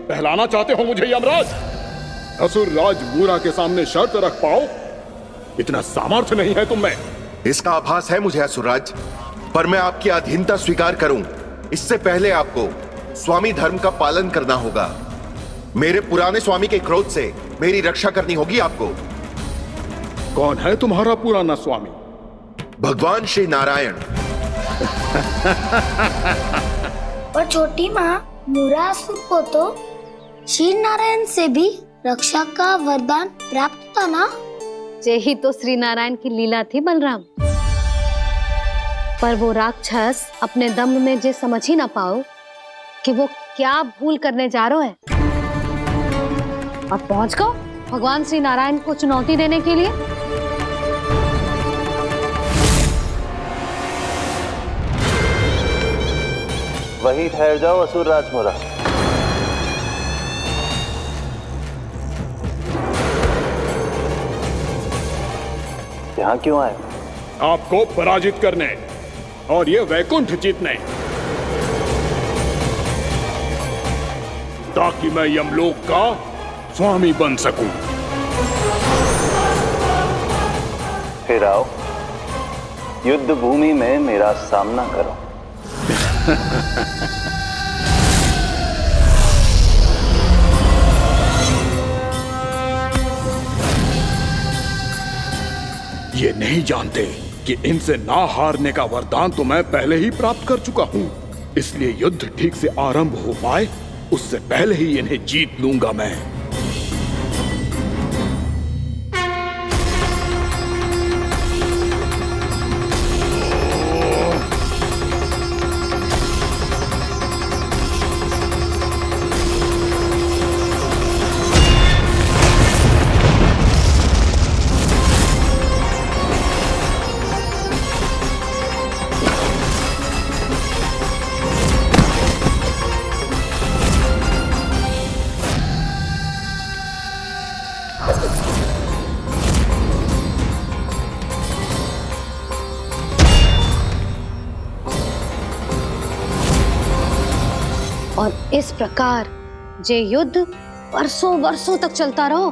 पहलाना चाहते हो मुझे यमराज? असुर राज मूरा के सामने शर्त रख पाओ, इतना सामर्थ्य नहीं है तुम में। इसका आभास है मुझे असुरराज, पर मैं आपकी अधीनता स्वीकार करूं इससे पहले आपको स्वामी धर्म का पालन करना होगा। मेरे पुराने स्वामी के क्रोध से मेरी रक्षा करनी होगी आपको। कौन है तुम्हारा पुराना स्वामी? भगवान श्री नारायण। और छोटी माँ मूरासुर को तो श्री नारायण से भी रक्षा का वरदान प्राप्त था ना? यही तो श्री नारायण की लीला थी बलराम। पर वो राक्षस अपने दम में जे समझ ही ना पाओ कि वो क्या भूल करने जा रहे हैं, और पहुंच गो भगवान श्री नारायण को चुनौती देने के लिए। वहीं ठहर जाओ असुर राजमोरा। यहाँ क्यों आए? आपको पराजित करने और ये वैकुंठ जीतने, ताकि मैं यमलोक का स्वामी बन सकूं। फिर आओ, युद्ध भूमि में मेरा सामना करो। ये नहीं जानते कि इनसे ना हारने का वरदान तो मैं पहले ही प्राप्त कर चुका हूं, इसलिए युद्ध ठीक से आरंभ हो पाए उससे पहले ही इन्हें जीत लूंगा मैं। और इस प्रकार जे युद्ध वर्षों वर्षों तक चलता रहो।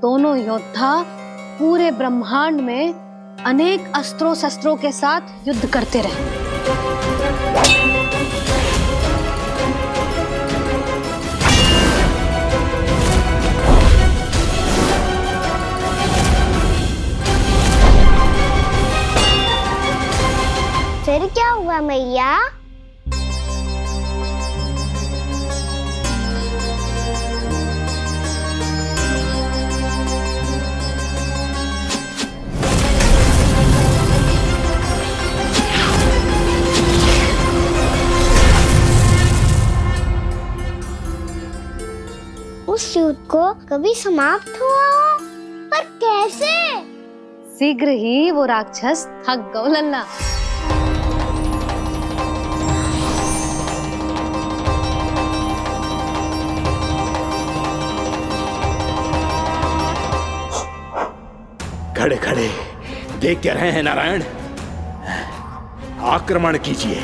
दोनों योद्धा पूरे ब्रह्मांड में अनेक अस्त्रों शस्त्रों के साथ युद्ध करते रहे। होगा मैया? उस युद्ध को कभी समाप्त हुआ हो, पर कैसे? शीघ्र ही वो राक्षस थक गो लल्ला। खड़े खड़े देख क्या रहे हैं नारायण? आक्रमण कीजिए,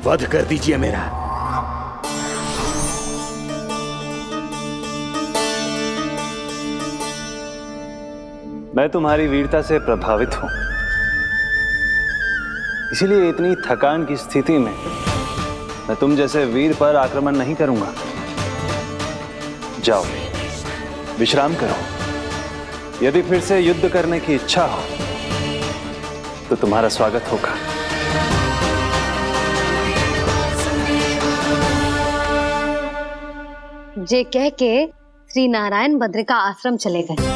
वध कर दीजिए मेरा। मैं तुम्हारी वीरता से प्रभावित हूं, इसीलिए इतनी थकान की स्थिति में मैं तुम जैसे वीर पर आक्रमण नहीं करूंगा। जाओ विश्राम करो। यदि फिर से युद्ध करने की इच्छा हो तो तुम्हारा स्वागत होगा। जे कह के श्री नारायण बद्रिका आश्रम चले गए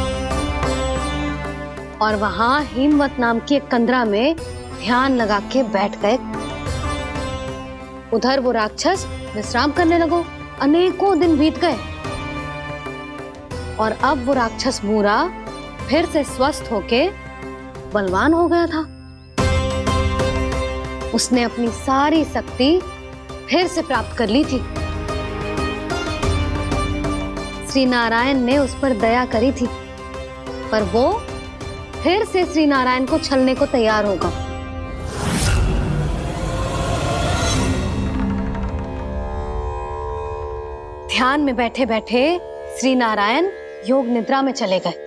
और वहां हिमवत नाम की एक कंदरा में ध्यान लगा के बैठ गए। उधर वो राक्षस विश्राम करने लगो। अनेकों दिन बीत गए और अब वो राक्षस मूरा फिर से स्वस्थ होके बलवान हो गया था। उसने अपनी सारी शक्ति फिर से प्राप्त कर ली थी। श्री नारायण ने उस पर दया करी थी, पर वो फिर से श्री नारायण को छलने को तैयार होगा। ध्यान में बैठे बैठे श्री नारायण योग निद्रा में चले गए,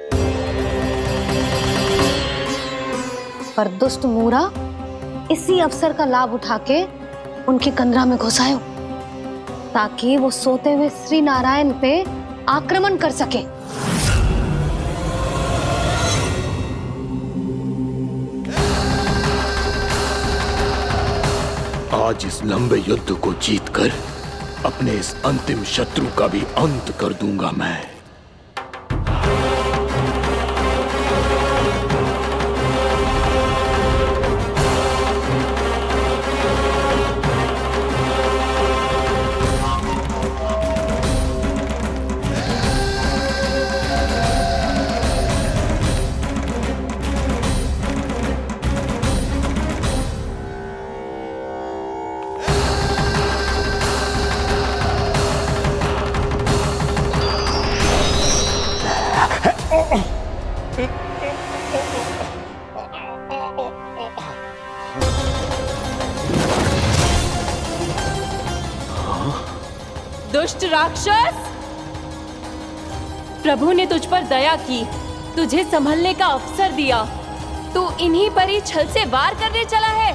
पर दुष्ट मूरा इसी अवसर का लाभ उठा के उनकी कंदरा में घुस आयो ताकि वो सोते हुए श्री नारायण पे आक्रमण कर सके। आज इस लंबे युद्ध को जीतकर अपने इस अंतिम शत्रु का भी अंत कर दूंगा मैं। दुष्ट राक्षस, प्रभु ने तुझ पर दया की, तुझे संभलने का अवसर दिया। तू इन्हीं पर ही छल से वार करने चला है।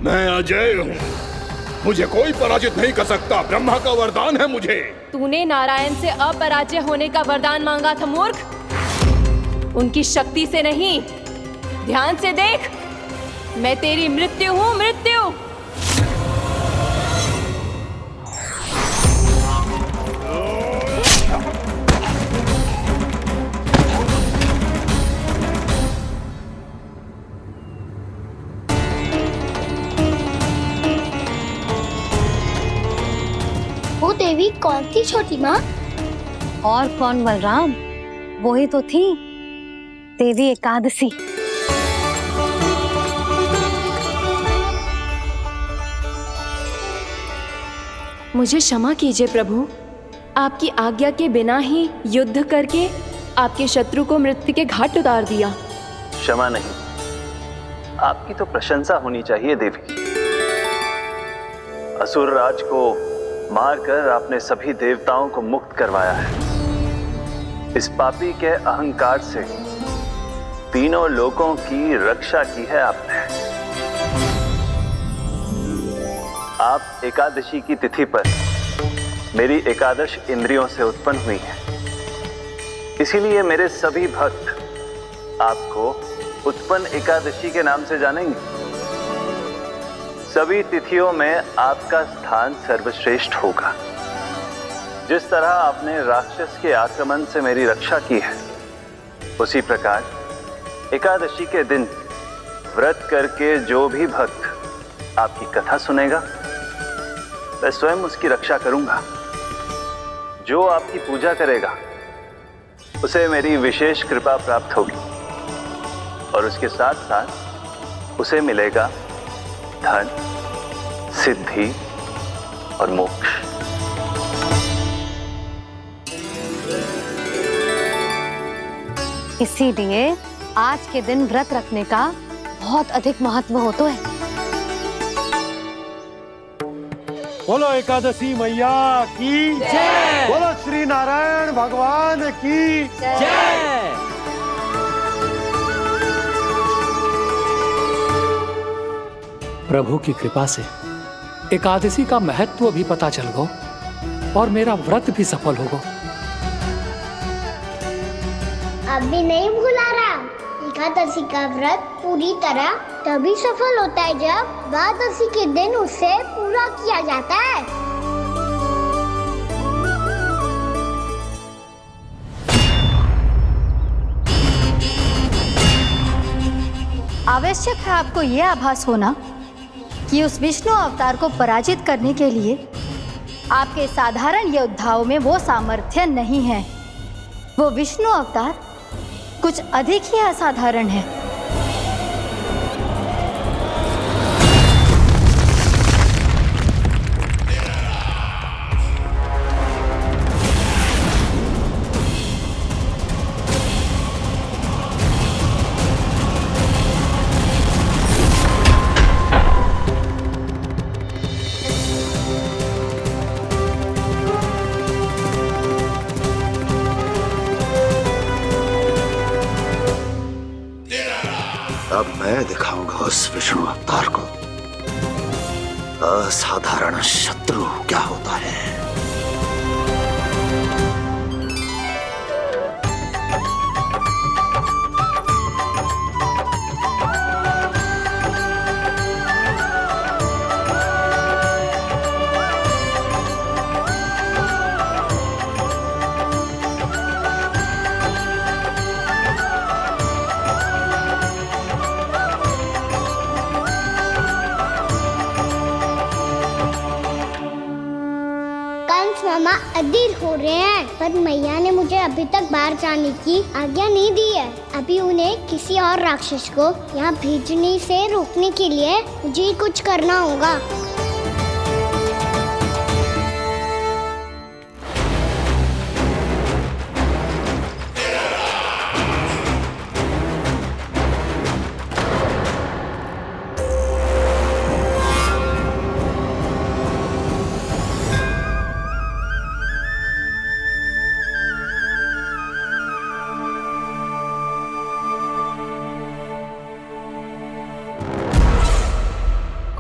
मैं अजय हूँ, मुझे कोई पराजित नहीं कर सकता। ब्रह्मा का वरदान है मुझे। तूने नारायण से अपराजय होने का वरदान मांगा था मूर्ख, उनकी शक्ति से नहीं। ध्यान से देख, मैं तेरी मृत्यु हूँ, मृत्यु। वो देवी कौन थी छोटी माँ? और कौन बलराम, वही तो थी देवी एकादशी। मुझे क्षमा कीजिए प्रभु, आपकी आज्ञा के बिना ही युद्ध करके आपके शत्रु को मृत्यु के घाट उतार दिया। क्षमा नहीं, आपकी तो प्रशंसा होनी चाहिए देवी। असुर राज को मारकर आपने सभी देवताओं को मुक्त करवाया है। इस पापी के अहंकार से तीनों लोकों की रक्षा की है आपने। आप एकादशी की तिथि पर मेरी एकादश इंद्रियों से उत्पन्न हुई हैं। इसीलिए मेरे सभी भक्त आपको उत्पन्न एकादशी के नाम से जानेंगे। सभी तिथियों में आपका स्थान सर्वश्रेष्ठ होगा। जिस तरह आपने राक्षस के आक्रमण से मेरी रक्षा की है, उसी प्रकार एकादशी के दिन व्रत करके जो भी भक्त आपकी कथा सुनेगा, मैं स्वयं उसकी रक्षा करूंगा। जो आपकी पूजा करेगा उसे मेरी विशेष कृपा प्राप्त होगी और उसके साथ साथ उसे मिलेगा धन, सिद्धि और मोक्ष। इसीलिए आज के दिन व्रत रखने का बहुत अधिक महत्व होता है। बोलो एकादशी मैया की जय। बोलो श्री नारायण भगवान की जय। प्रभु की कृपा से एकादशी का महत्व भी पता चल गो और मेरा व्रत भी सफल हो गो। अभी नहीं भूला राम, एकादशी का व्रत पूरी तरह तभी सफल होता है जब द्वादशी के दिन उसे पूरा किया जाता है। आवश्यक है आपको यह आभास होना कि उस विष्णु अवतार को पराजित करने के लिए आपके साधारण योद्धाओं में वो सामर्थ्य नहीं है। वो विष्णु अवतार कुछ अधिक ही असाधारण है। अब मैं दिखाऊंगा उस विष्णु अवतार को असाधारण शत्रु क्या होता है। मामा अधीर हो रहे हैं, पर मैया ने मुझे अभी तक बाहर जाने की आज्ञा नहीं दी है। अभी उन्हें किसी और राक्षस को यहाँ भेजने से रोकने के लिए मुझे कुछ करना होगा।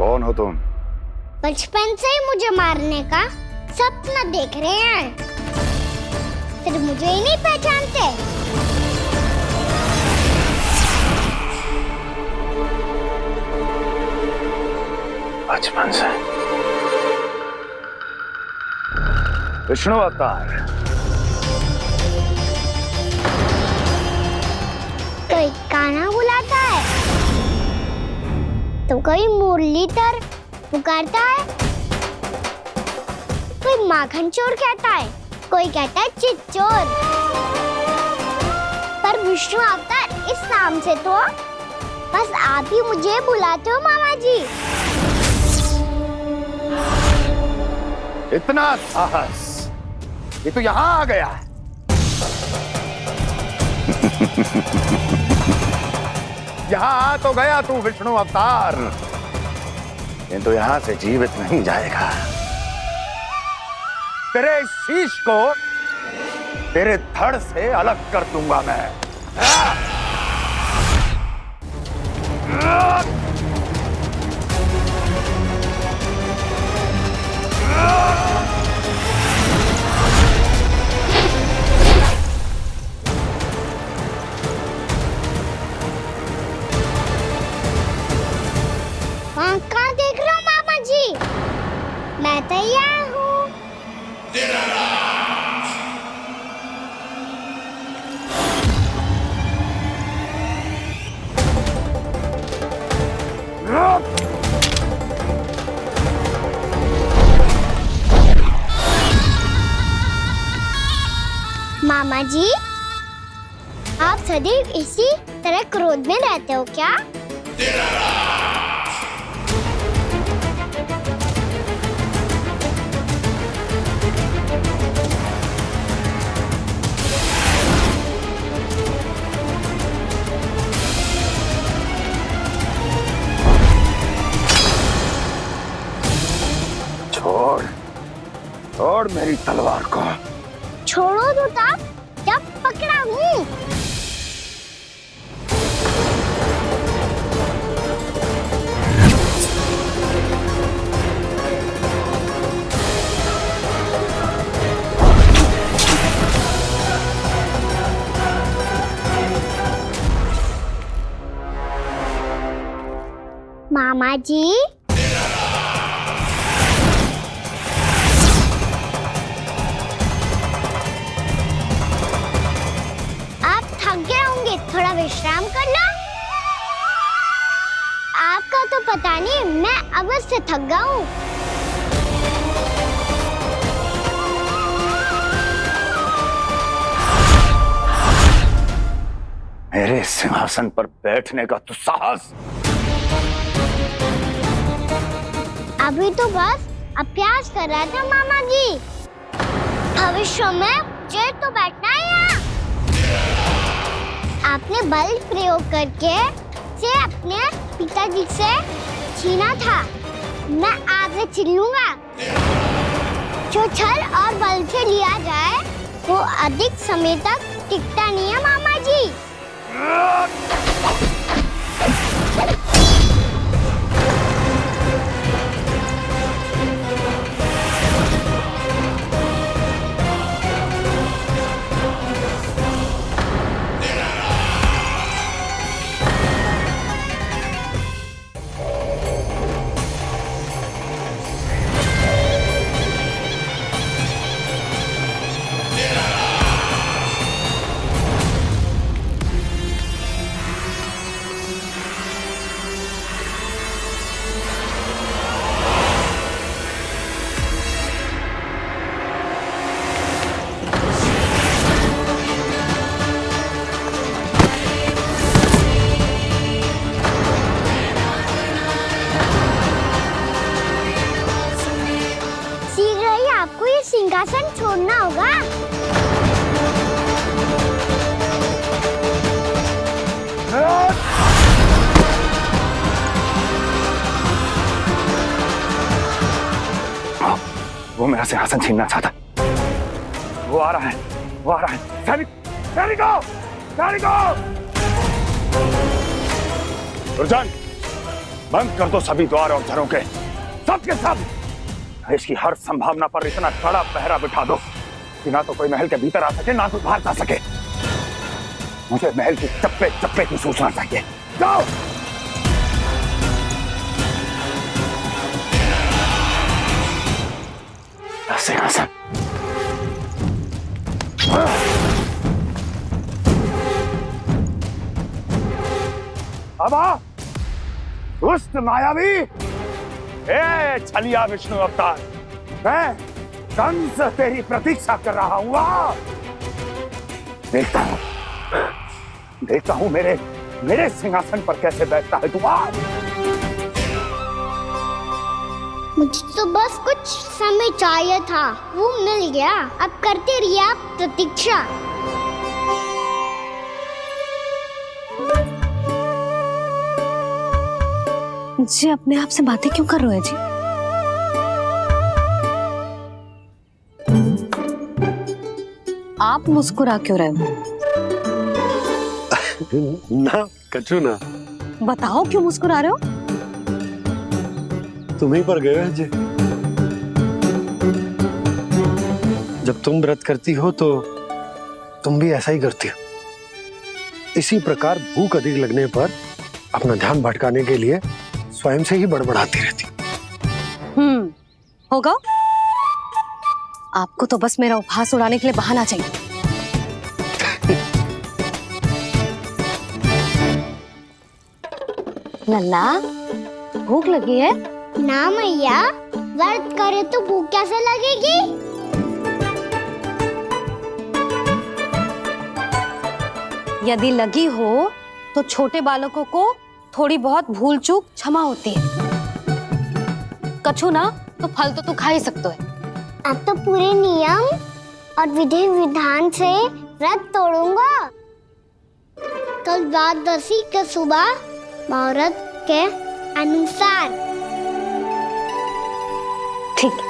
कौन हो तुम? बचपन से ही मुझे मारने का सपना देख रहे हैं, फिर मुझे ही नहीं पहचानते। बचपन से विष्णु अवतार। कोई कान्हा बुलाता है तो कोई मुरलीधर पुकारता है, कोई माखन चोर कहता है, कोई कहता है चिच्चोर। पर विष्णु अवतार इस नाम से तो बस आप ही मुझे बुलाते हो मामा जी। इतना साहस, ये तो यहाँ आ गया है। यहाँ आ तो गया तू विष्णु अवतार, किंतु यहाँ से जीवित नहीं जाएगा। तेरे इस शीश को तेरे धड़ से अलग कर दूंगा मैं। वहाँ कहाँ देख रहे हो मामा जी? मैं तैयार हूँ। मामा जी, आप सदैव इसी तरह क्रोध में रहते हो क्या? छोड़ छोड़ मेरी तलवार को। छोड़ो तो तब जब पकड़ा हूँ। मामा जी, थोड़ा विश्राम कर लो। आपका तो पता नहीं, मैं अवश्य से थक गया हूँ। मेरे सिंहासन पर बैठने का तो साहस। अभी तो बस अभ्यास कर रहा था मामा जी। भविष्य में मुझे तो बैठना है यहाँ। आपने बल प्रयोग करके से अपने पिताजी से छीना था। मैं आपसे छीन लूंगा। जो छल और बल से लिया जाए वो अधिक समय तक टिकता नहीं है मामा जी। सिंहासन छोड़ना होगा। वो मेरा सिंहासन छीनना चाहता। वो आ रहा है, वो आ रहा है। सैनिकों, दुर्जन, बंद कर दो सभी द्वार और घरों के, सब के सब। इसकी हर संभावना पर इतना कड़ा पहरा बिठा दो कि ना तो कोई महल के भीतर आ सके, ना तो बाहर जा सके। मुझे महल की चप्पे चप्पे की सूचना चाहिए। जाओ। सिंहासन। अब आ, दुष्ट मायावी, छलिया विष्णु अवतार, मैं कंस तेरी प्रतीक्षा कर रहा हूँ। देखता हूँ मेरे सिंहासन पर कैसे बैठता है तू। मुझे तो बस कुछ समय चाहिए था, वो मिल गया। अब करते रहिए आप प्रतीक्षा। जी अपने आप से बातें क्यों कर रहे हो जी? आप मुस्कुरा क्यों रहे हो? ना कछु ना, बताओ क्यों मुस्कुरा रहे हो? तुम ही पर गए अजय। जब तुम व्रत करती हो तो तुम भी ऐसा ही करती हो। इसी प्रकार भूख अधिक लगने पर अपना ध्यान भटकाने के लिए स्वयं से ही बड़बड़ाती रहती। होगा। आपको तो बस मेरा उपहास उड़ाने के लिए बहाना चाहिए। लल्ला, भूख लगी है? ना मैया, व्रत करे तो भूख कैसे लगेगी? यदि लगी हो तो छोटे बालकों को थोड़ी बहुत भूल चूक क्षमा होती है। कछु ना तो फल तो तू खा ही सकते है। अब तो पूरे नियम और विधि विधान से व्रत तोड़ूंगा। कल द्वादशी के सुबह मुहूर्त के अनुसार। ठीक।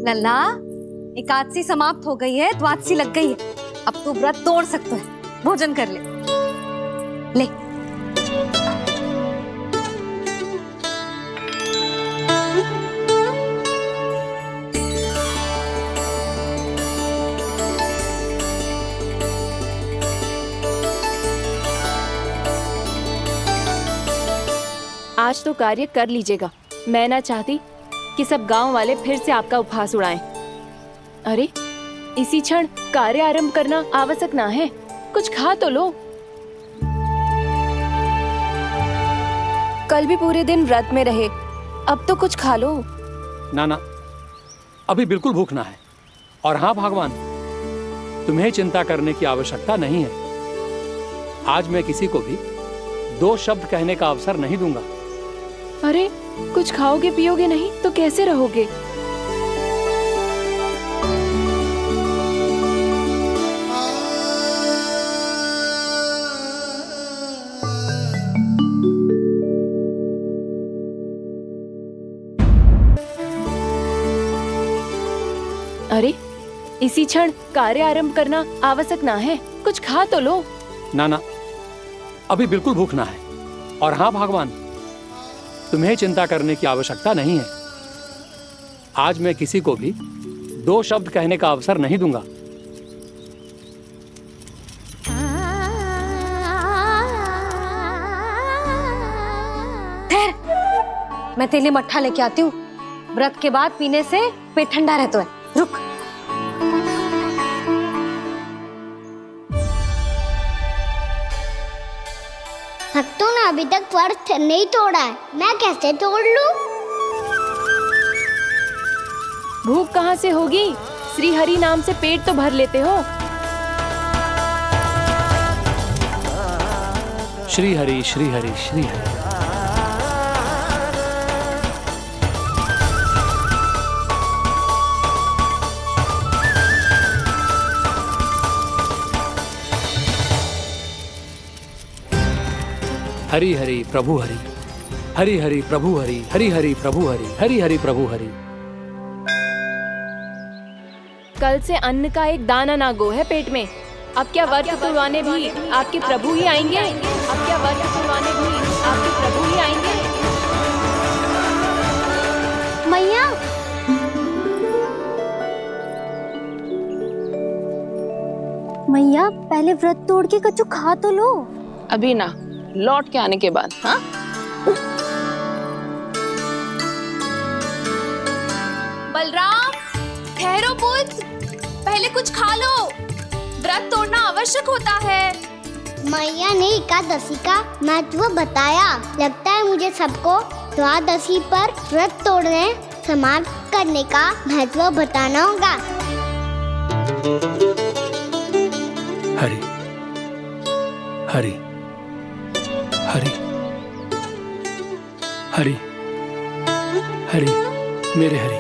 लल्ला, एकादशी समाप्त हो गई है, द्वादशी लग गई है। अब तू व्रत तोड़ सकते है। भोजन कर ले। ले। आज तो कार्य कर लीजिएगा। मैं ना चाहती कि सब गांव वाले फिर से आपका उपहास उड़ाएं। अरे, इसी क्षण कार्य आरंभ करना आवश्यक ना है। कुछ खा तो लो। कल भी पूरे दिन व्रत में रहे, अब तो कुछ खा लो। ना ना, अभी बिल्कुल भूख ना है। और हाँ भगवान, तुम्हें चिंता करने की आवश्यकता नहीं है। आज मैं किसी को भी 2 शब्द कहने का अवसर नहीं दूंगा। अरे, कुछ खाओगे पियोगे नहीं तो कैसे रहोगे? अरे, इसी क्षण कार्य आरंभ करना आवश्यक ना है। कुछ खा तो लो। ना ना, अभी बिल्कुल भूख ना है। और हाँ भगवान, तुम्हें चिंता करने की आवश्यकता नहीं है। आज मैं किसी को भी 2 शब्द कहने का अवसर नहीं दूंगा। मैं तेरे लिए मट्ठा लेके आती हूँ। व्रत के बाद पीने से पेट ठंडा रहता है। रुक। भक्तों ने अभी तक व्रत नहीं तोड़ा है, मैं कैसे तोड़ लूं? भूख कहाँ से होगी? श्री हरि नाम से पेट तो भर लेते हो। श्री हरि, श्री हरि, श्री हरि। हरि हरि प्रभु हरि, हरि हरि प्रभु हरि, हरि हरि प्रभु हरि, हरि हरि प्रभु हरि। कल से अन्न का एक दाना ना गो है पेट में। अब क्या व्रत तुड़वाने भी आपके प्रभु ही आएंगे? अब क्या व्रत तुड़वाने भी आपके प्रभु ही आएंगे? मैया, मैया पहले व्रत तोड़ के कछु खा तो लो। अभी ना, लौट के आने के बाद। हाँ, बलराम, ठहरो पुत्र, पहले कुछ खा लो। व्रत तोड़ना आवश्यक होता है। मैया ने एकादशी का महत्व बताया। लगता है मुझे सबको द्वादशी पर व्रत तोड़ने समाप्त करने का महत्व बताना होगा। हरि हरि हरि हरि हरि, मेरे हरि।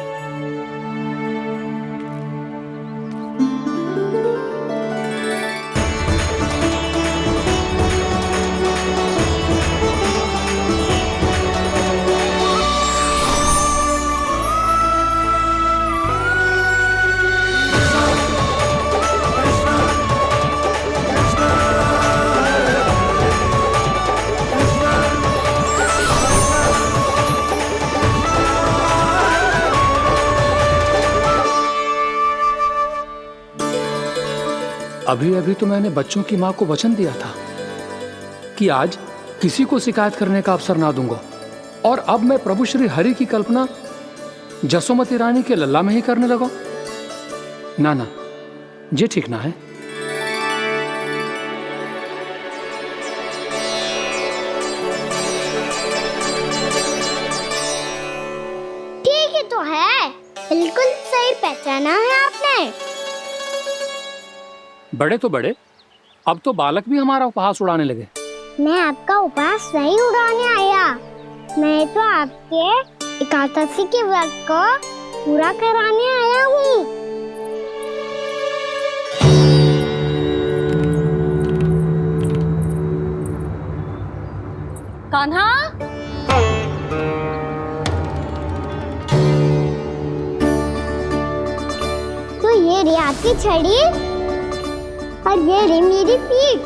अभी अभी तो मैंने बच्चों की माँ को वचन दिया था कि आज किसी को शिकायत करने का अवसर ना दूंगा, और अब मैं प्रभु श्री हरि की कल्पना जसोमती रानी के लल्ला में ही करने लगा। ना ना, ये ठीक ना है। ठीक ही तो है, बिल्कुल सही पहचाना है आपने। बड़े तो बड़े, अब तो बालक भी हमारा उपहास उड़ाने लगे। मैं आपका उपहास नहीं उड़ाने आया, मैं तो आपके एकादशी के व्रत को पूरा कराने आया हूँ। कान्हा, तो ये रे आपकी छड़ी और ये रे मेरी पीठ।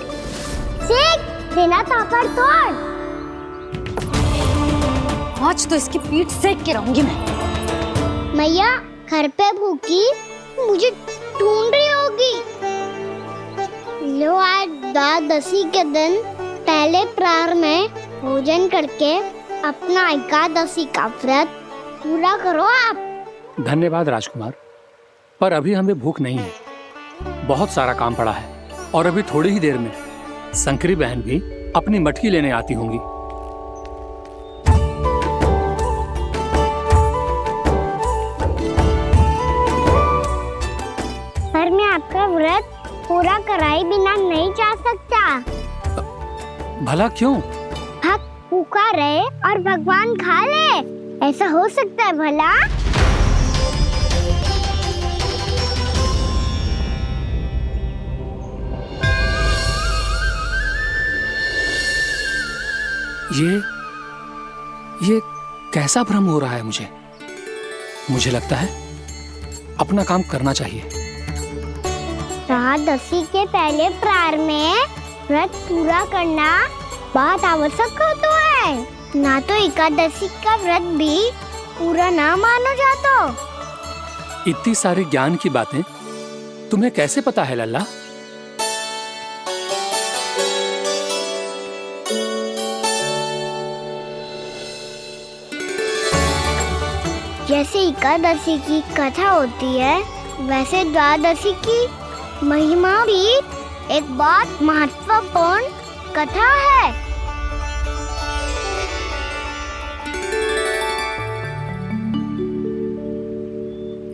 सेक बिना तापर तोड़। आज तो इसकी पीठ सेक के रहूंगी मैं। मैया घर पे भूखी मुझे ढूंढ रही होगी। लो आज द्वादशी के दिन पहले प्रहर में भोजन करके अपना एकादशी का व्रत पूरा करो आप। धन्यवाद राजकुमार, पर अभी हमें भूख नहीं है, बहुत सारा काम पड़ा है, और अभी थोड़ी ही देर में शंकरी बहन भी अपनी मटकी लेने आती होंगी। पर मैं आपका व्रत पूरा कराए बिना नहीं जा सकता। भला क्यों? भक्त भूखा रहे और भगवान खा ले, ऐसा हो सकता है भला? ये कैसा भ्रम हो रहा है मुझे लगता है अपना काम करना चाहिए। द्वादशी के पहले प्रहर में व्रत पूरा करना बहुत आवश्यक होता है, ना तो एकादशी का व्रत भी पूरा ना मानो जातो। इतनी सारी ज्ञान की बातें तुम्हें कैसे पता है लल्ला? जैसे एकादशी की कथा होती है, वैसे द्वादशी की महिमा भी एक बहुत महत्वपूर्ण कथा है।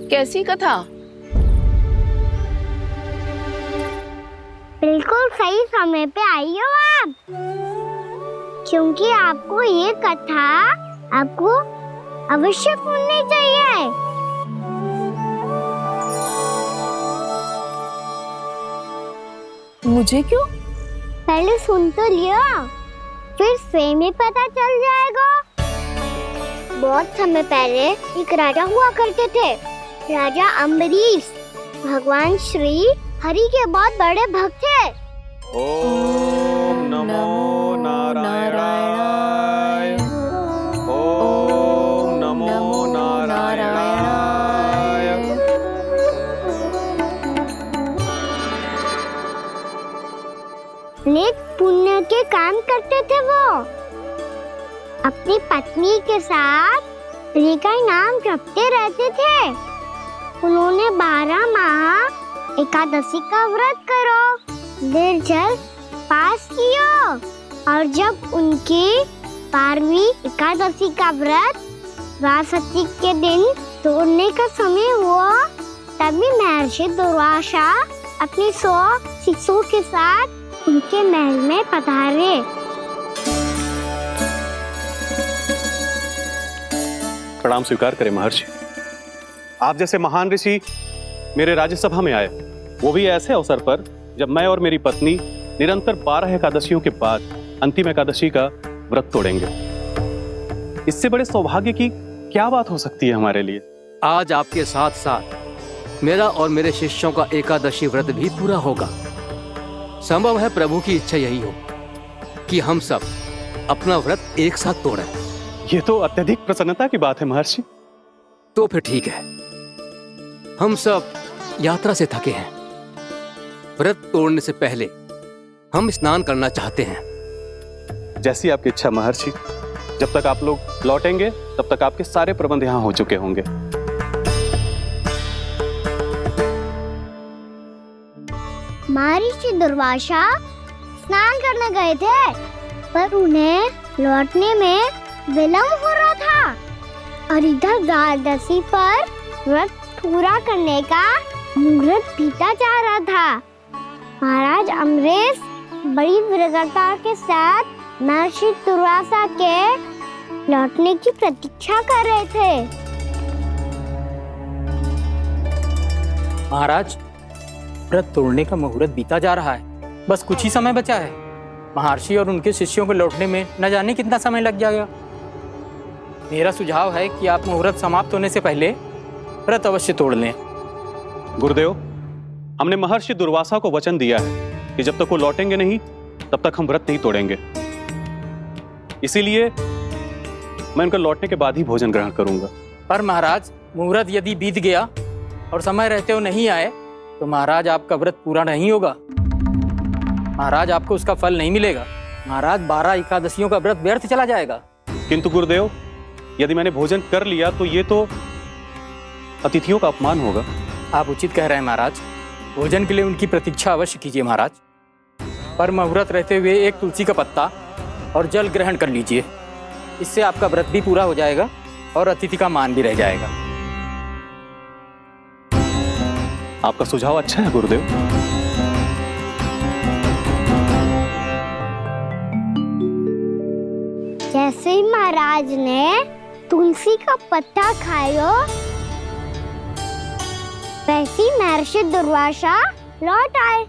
कैसी कथा? बिल्कुल सही समय पे आई हो आप, क्योंकि आपको ये कथा आपको अवश्य सुननी चाहिए। मुझे क्यों? पहले सुन तो लियो, फिर स्वयं ही पता चल जाएगा। बहुत समय पहले एक राजा हुआ करते थे, राजा अम्बरीश। भगवान श्री हरि के बहुत बड़े भक्त थे। ओम नमो नारायणाय। ओम नमो नारायणाय। नेक पुण्य के काम करते थे वो। अपनी पत्नी के साथ हरि का नाम जपते रहते थे। उन्होंने 12 माह एकादशी का व्रत करो निर्जल पास किया, और जब उनकी 12वीं एकादशी का व्रत द्वादशी के दिन तोड़ने का समय हुआ, तभी महर्षि दुर्वासा अपनी 100 शिष्यों के साथ उनके महल में पधारे। प्रणाम स्वीकार करें महर्षि। आप जैसे महान ऋषि मेरे राज्यसभा में आए, वो भी ऐसे अवसर पर जब मैं और मेरी पत्नी निरंतर 12 एकादशियों के बाद अंतिम एकादशी का व्रत तोड़ेंगे। इससे बड़े सौभाग्य की क्या बात हो सकती है हमारे लिए? आज आपके साथ साथ मेरा और मेरे शिष्यों का एकादशी व्रत भी पूरा होगा। संभव है प्रभु की इच्छा यही हो कि हम सब अपना व्रत एक साथ तोड़ें। ये तो अत्यधिक प्रसन्नता की बात है महर्षि। तो फिर ठीक है, हम सब यात्रा से थके हैं, व्रत तोड़ने से पहले हम स्नान करना चाहते हैं। जैसी आपकी इच्छा महर्षि। जब तक आप लोग लौटेंगे तब तक आपके सारे प्रबंध यहाँ हो चुके होंगे। महर्षि दुर्वासा स्नान करने गए थे, पर उन्हें लौटने में विलंब हो रहा था और इधर द्वादशी पर व्रत पूरा करने का मुहूर्त बीता जा रहा था। महाराज अम्बरीश बड़ी विरगता के साथ महर्षि दुर्वासा के लौटने की प्रतीक्षा कर रहे थे। महाराज, व्रत तोड़ने का मुहूर्त बीता जा रहा है, बस कुछ ही समय बचा है। महर्षि और उनके शिष्यों को लौटने में न जाने कितना समय लग जाएगा। मेरा सुझाव है कि आप मुहूर्त समाप्त होने से पहले व्रत अवश्य तोड़ लें। गुरुदेव, हमने महर्षि दुर्वासा को वचन दिया है कि जब तक वो लौटेंगे नहीं तब तक हम व्रत नहीं तोड़ेंगे। इसीलिए मैं उनके लौटने के बाद ही भोजन ग्रहण करूंगा। पर महाराज, मुहूर्त यदि बीत गया और समय रहते हो नहीं आए तो महाराज आपका व्रत पूरा नहीं होगा। महाराज, आपको उसका फल नहीं मिलेगा। महाराज, 12 एकादशियों का व्रत व्यर्थ चला जाएगा। किंतु गुरुदेव, यदि मैंने भोजन कर लिया तो ये तो अतिथियों का अपमान होगा। आप उचित कह रहे हैं महाराज, भोजन के लिए उनकी प्रतीक्षा अवश्य कीजिए महाराज। पर मुहूर्त रहते हुए एक तुलसी का पत्ता और जल ग्रहण कर लीजिए। इससे आपका व्रत भी पूरा हो जाएगा और अतिथि का मान भी रह जाएगा। आपका सुझाव अच्छा है गुरुदेव। जैसे ही महाराज ने तुलसी का पत्ता खाया, वैसे ही महर्षि दुर्वासा लौट आए।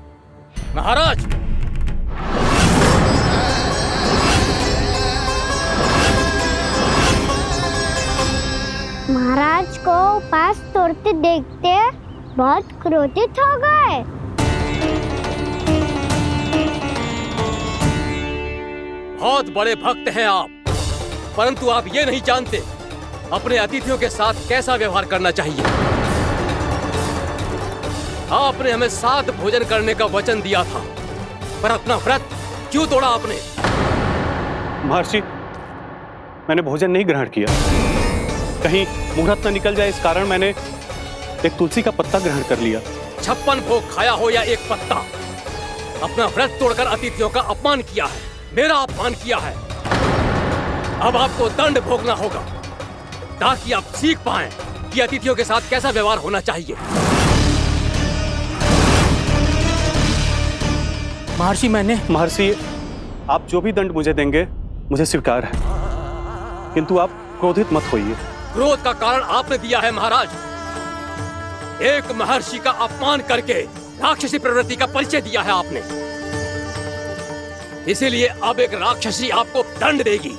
महाराज, महाराज को उपास तोड़ते देखते बहुत क्रोधित हो गए। बहुत बड़े भक्त हैं आप, परंतु आप ये नहीं जानते अपने अतिथियों के साथ कैसा व्यवहार करना चाहिए। आपने हमें साथ भोजन करने का वचन दिया था, पर अपना व्रत क्यों तोड़ा आपने? महर्षि, मैंने भोजन नहीं ग्रहण किया। कहीं मुहूर्त न निकल जाए इस कारण मैंने एक तुलसी का पत्ता ग्रहण कर लिया। 56 भोग खाया हो या एक पत्ता, अपना व्रत तोड़कर अतिथियों का अपमान किया है, मेरा अपमान किया है। अब आपको दंड भोगना होगा ताकि आप सीख पाएं कि अतिथियों के साथ कैसा व्यवहार होना चाहिए। महर्षि, आप जो भी दंड मुझे देंगे मुझे स्वीकार है, किंतु आप क्रोधित मत होइए। क्रोध का कारण आपने दिया है महाराज। एक महर्षि का अपमान करके राक्षसी प्रवृत्ति का परिचय दिया है आपने। इसीलिए अब एक राक्षसी आपको दंड देगी।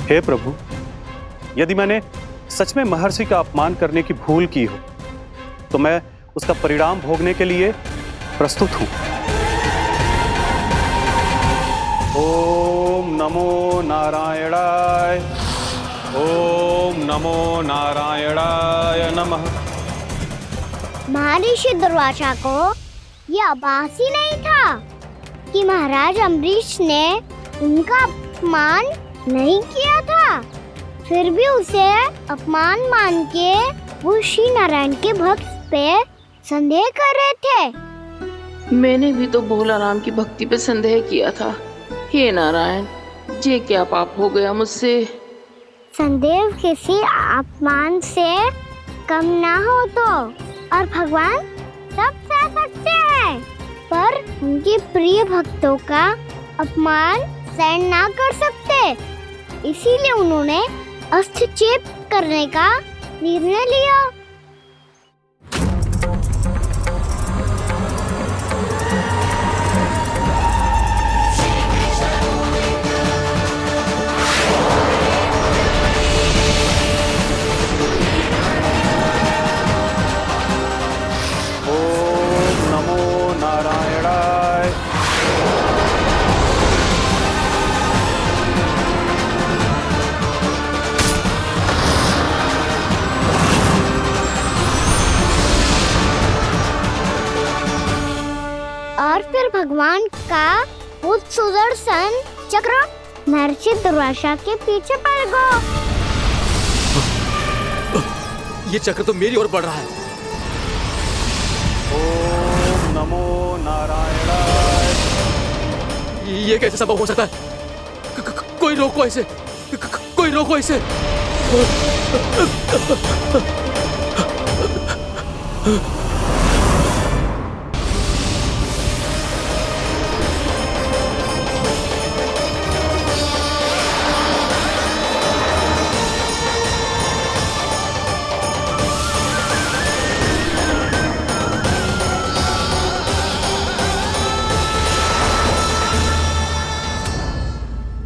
हे प्रभु, यदि मैंने सच में महर्षि का अपमान करने की भूल की हो तो मैं उसका परिणाम भोगने के लिए प्रस्तुत हूं। ओम नमो नारायणाय, ओम नमो नारायणाय नमः। महर्षि दुर्वासा को यह आभास ही नहीं था कि महाराज अम्बरीश ने उनका अपमान नहीं किया था। फिर भी उसे अपमान मान के वो श्री नारायण के भक्त पे संदेह कर रहे थे। मैंने भी तो भोला राम की भक्ति पे संदेह किया था। हे नारायण, ये क्या पाप हो गया मुझसे? संदेह किसी अपमान से कम ना हो तो, और भगवान सब सह सकते हैं, पर उनके प्रिय भक्तों का अपमान सहन ना कर सकते। इसीलिए उन्होंने हस्तक्षेप करने का निर्णय लिया। भगवान का वो सुदर्शन चक्र महर्षि दुर्वासा के पीछे पड़ गया। ये चक्र तो मेरी ओर बढ़ रहा है। ओम नमो नारायणाय। ये कैसे संभव हो सकता है? कोई रोको इसे, कोई रोको इसे।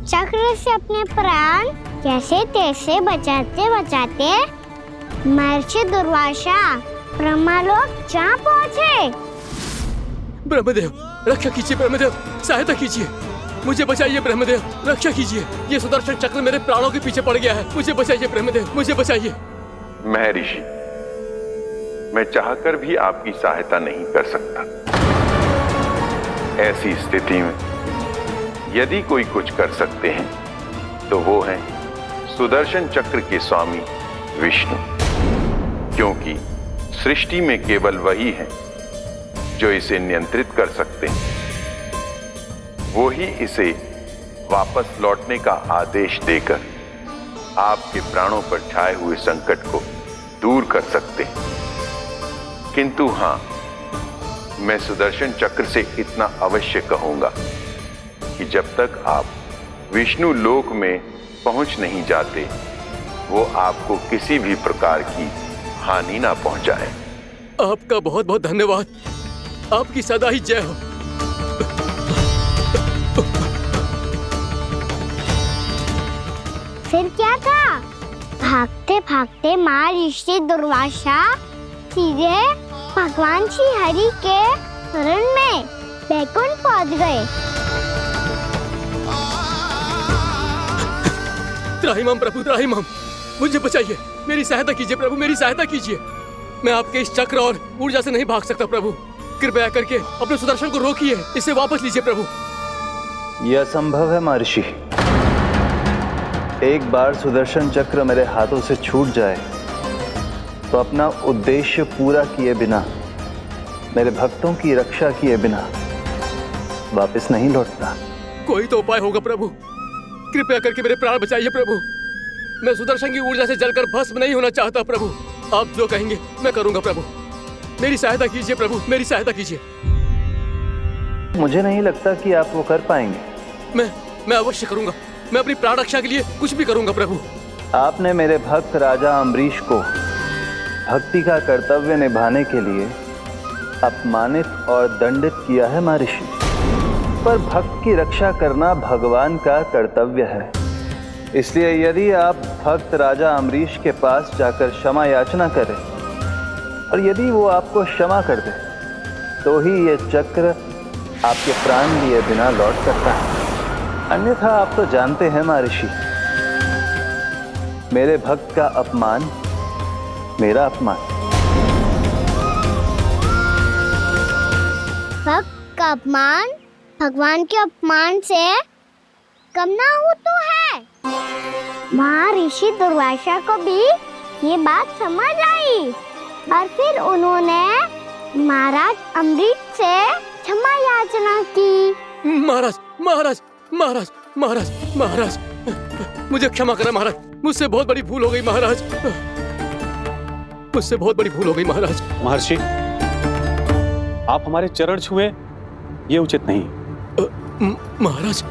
चक्र से अपने प्राण जैसे तैसे बचाते बचाते महर्षि दुर्वासा ब्रह्मलोक जा पहुंचे। ब्रह्मदेव रक्षा कीजिए, ब्रह्मदेव सहायता कीजिए, मुझे बचाइए ब्रह्मदेव, रक्षा कीजिए। ये सुदर्शन चक्र मेरे प्राणों के पीछे पड़ गया है, मुझे बचाइए ब्रह्मदेव, मुझे बचाइए। महर्षि, मैं चाहकर भी आपकी सहायता नहीं कर सकता। ऐसी स्थिति में यदि कोई कुछ कर सकते हैं तो वो है सुदर्शन चक्र के स्वामी विष्णु, क्योंकि सृष्टि में केवल वही है जो इसे नियंत्रित कर सकते हैं। वो ही इसे वापस लौटने का आदेश देकर आपके प्राणों पर छाए हुए संकट को दूर कर सकते हैं। किंतु हां, मैं सुदर्शन चक्र से इतना अवश्य कहूंगा कि जब तक आप विष्णु लोक में पहुंच नहीं जाते, वो आपको किसी भी प्रकार की हानि ना पहुंचाए। आपका बहुत बहुत धन्यवाद, आपकी सदा ही जय हो। फिर क्या था? भागते भागते महर्षि दुर्वासा सीधे भगवान श्री हरि के शरण में बैकुंठ पहुंच गए। त्राहिमाम प्रभु, त्राहिमाम, मुझे बचाइए, मेरी सहायता कीजिए प्रभु, मेरी सहायता कीजिए। मैं आपके इस चक्र और ऊर्जा से नहीं भाग सकता प्रभु, कृपया करके अपने सुदर्शन को रोकिए, इसे वापस लीजिए प्रभु। यह असंभव है महर्षि। एक बार सुदर्शन चक्र मेरे हाथों से छूट जाए तो अपना उद्देश्य पूरा किए बिना, मेरे भक्तों की रक्षा किए बिना वापस नहीं लौटता। कोई तो उपाय होगा प्रभु, कृपया करके मेरे प्राण बचाइए प्रभु। मैं सुदर्शन की ऊर्जा से जलकर भस्म नहीं होना चाहता प्रभु। आप जो कहेंगे मैं करूंगा प्रभु, मेरी सहायता कीजिए प्रभु, मेरी सहायता कीजिए। मुझे नहीं लगता कि आप वो कर पाएंगे। मैं अवश्य करूंगा, मैं अपनी प्राण रक्षा के लिए कुछ भी करूंगा प्रभु। आपने मेरे भक्त राजा अम्बरीश को भक्ति का कर्तव्य निभाने के लिए अपमानित और दंडित किया है महर्षि, पर भक्त की रक्षा करना भगवान का कर्तव्य है। इसलिए यदि आप भक्त राजा अम्बरीश के पास जाकर क्षमा याचना करें और यदि वो आपको क्षमा कर दे तो ही ये चक्र आपके प्राण लिए बिना लौट सकता है। अन्यथा आप तो जानते हैं महर्षि, मेरे भक्त का अपमान मेरा अपमान। भक्त का अपमान भगवान के अपमान से कम ना हो तो है। महर्षि दुर्वासा को भी ये बात समझ आई और फिर उन्होंने महाराज अम्बरीश से क्षमा याचना की। महाराज महाराज महाराज महाराज महाराज, मुझे क्षमा करें महाराज, मुझसे बहुत बड़ी भूल हो गई महाराज, मुझसे बहुत बड़ी भूल हो गई महाराज। महर्षि, आप हमारे चरण छुए ये उचित नहीं। महाराज,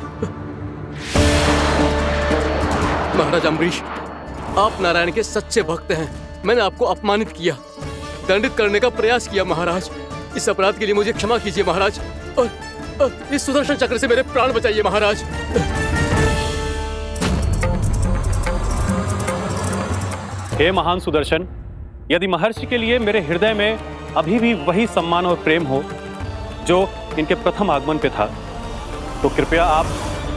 महाराज अम्बरीश, आप नारायण के सच्चे भक्त हैं। मैंने आपको अपमानित किया, दंडित करने का प्रयास किया महाराज। इस अपराध के लिए मुझे क्षमा कीजिए महाराज, और इस सुदर्शन चक्र से मेरे प्राण बचाइए महाराज। हे महान सुदर्शन, यदि महर्षि के लिए मेरे हृदय में अभी भी वही सम्मान और प्रेम हो जो इनके प्रथम आगमन पे था, तो कृपया आप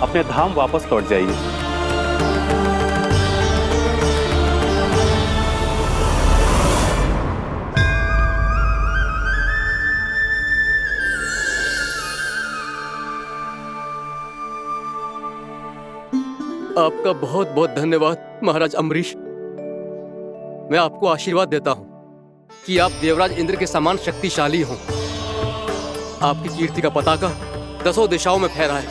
अपने धाम वापस लौट जाइए। आपका बहुत बहुत धन्यवाद महाराज अम्बरीश। मैं आपको आशीर्वाद देता हूँ कि आप देवराज इंद्र के समान शक्तिशाली हों। आपकी कीर्ति का पताका 10 दिशाओं में फहराए।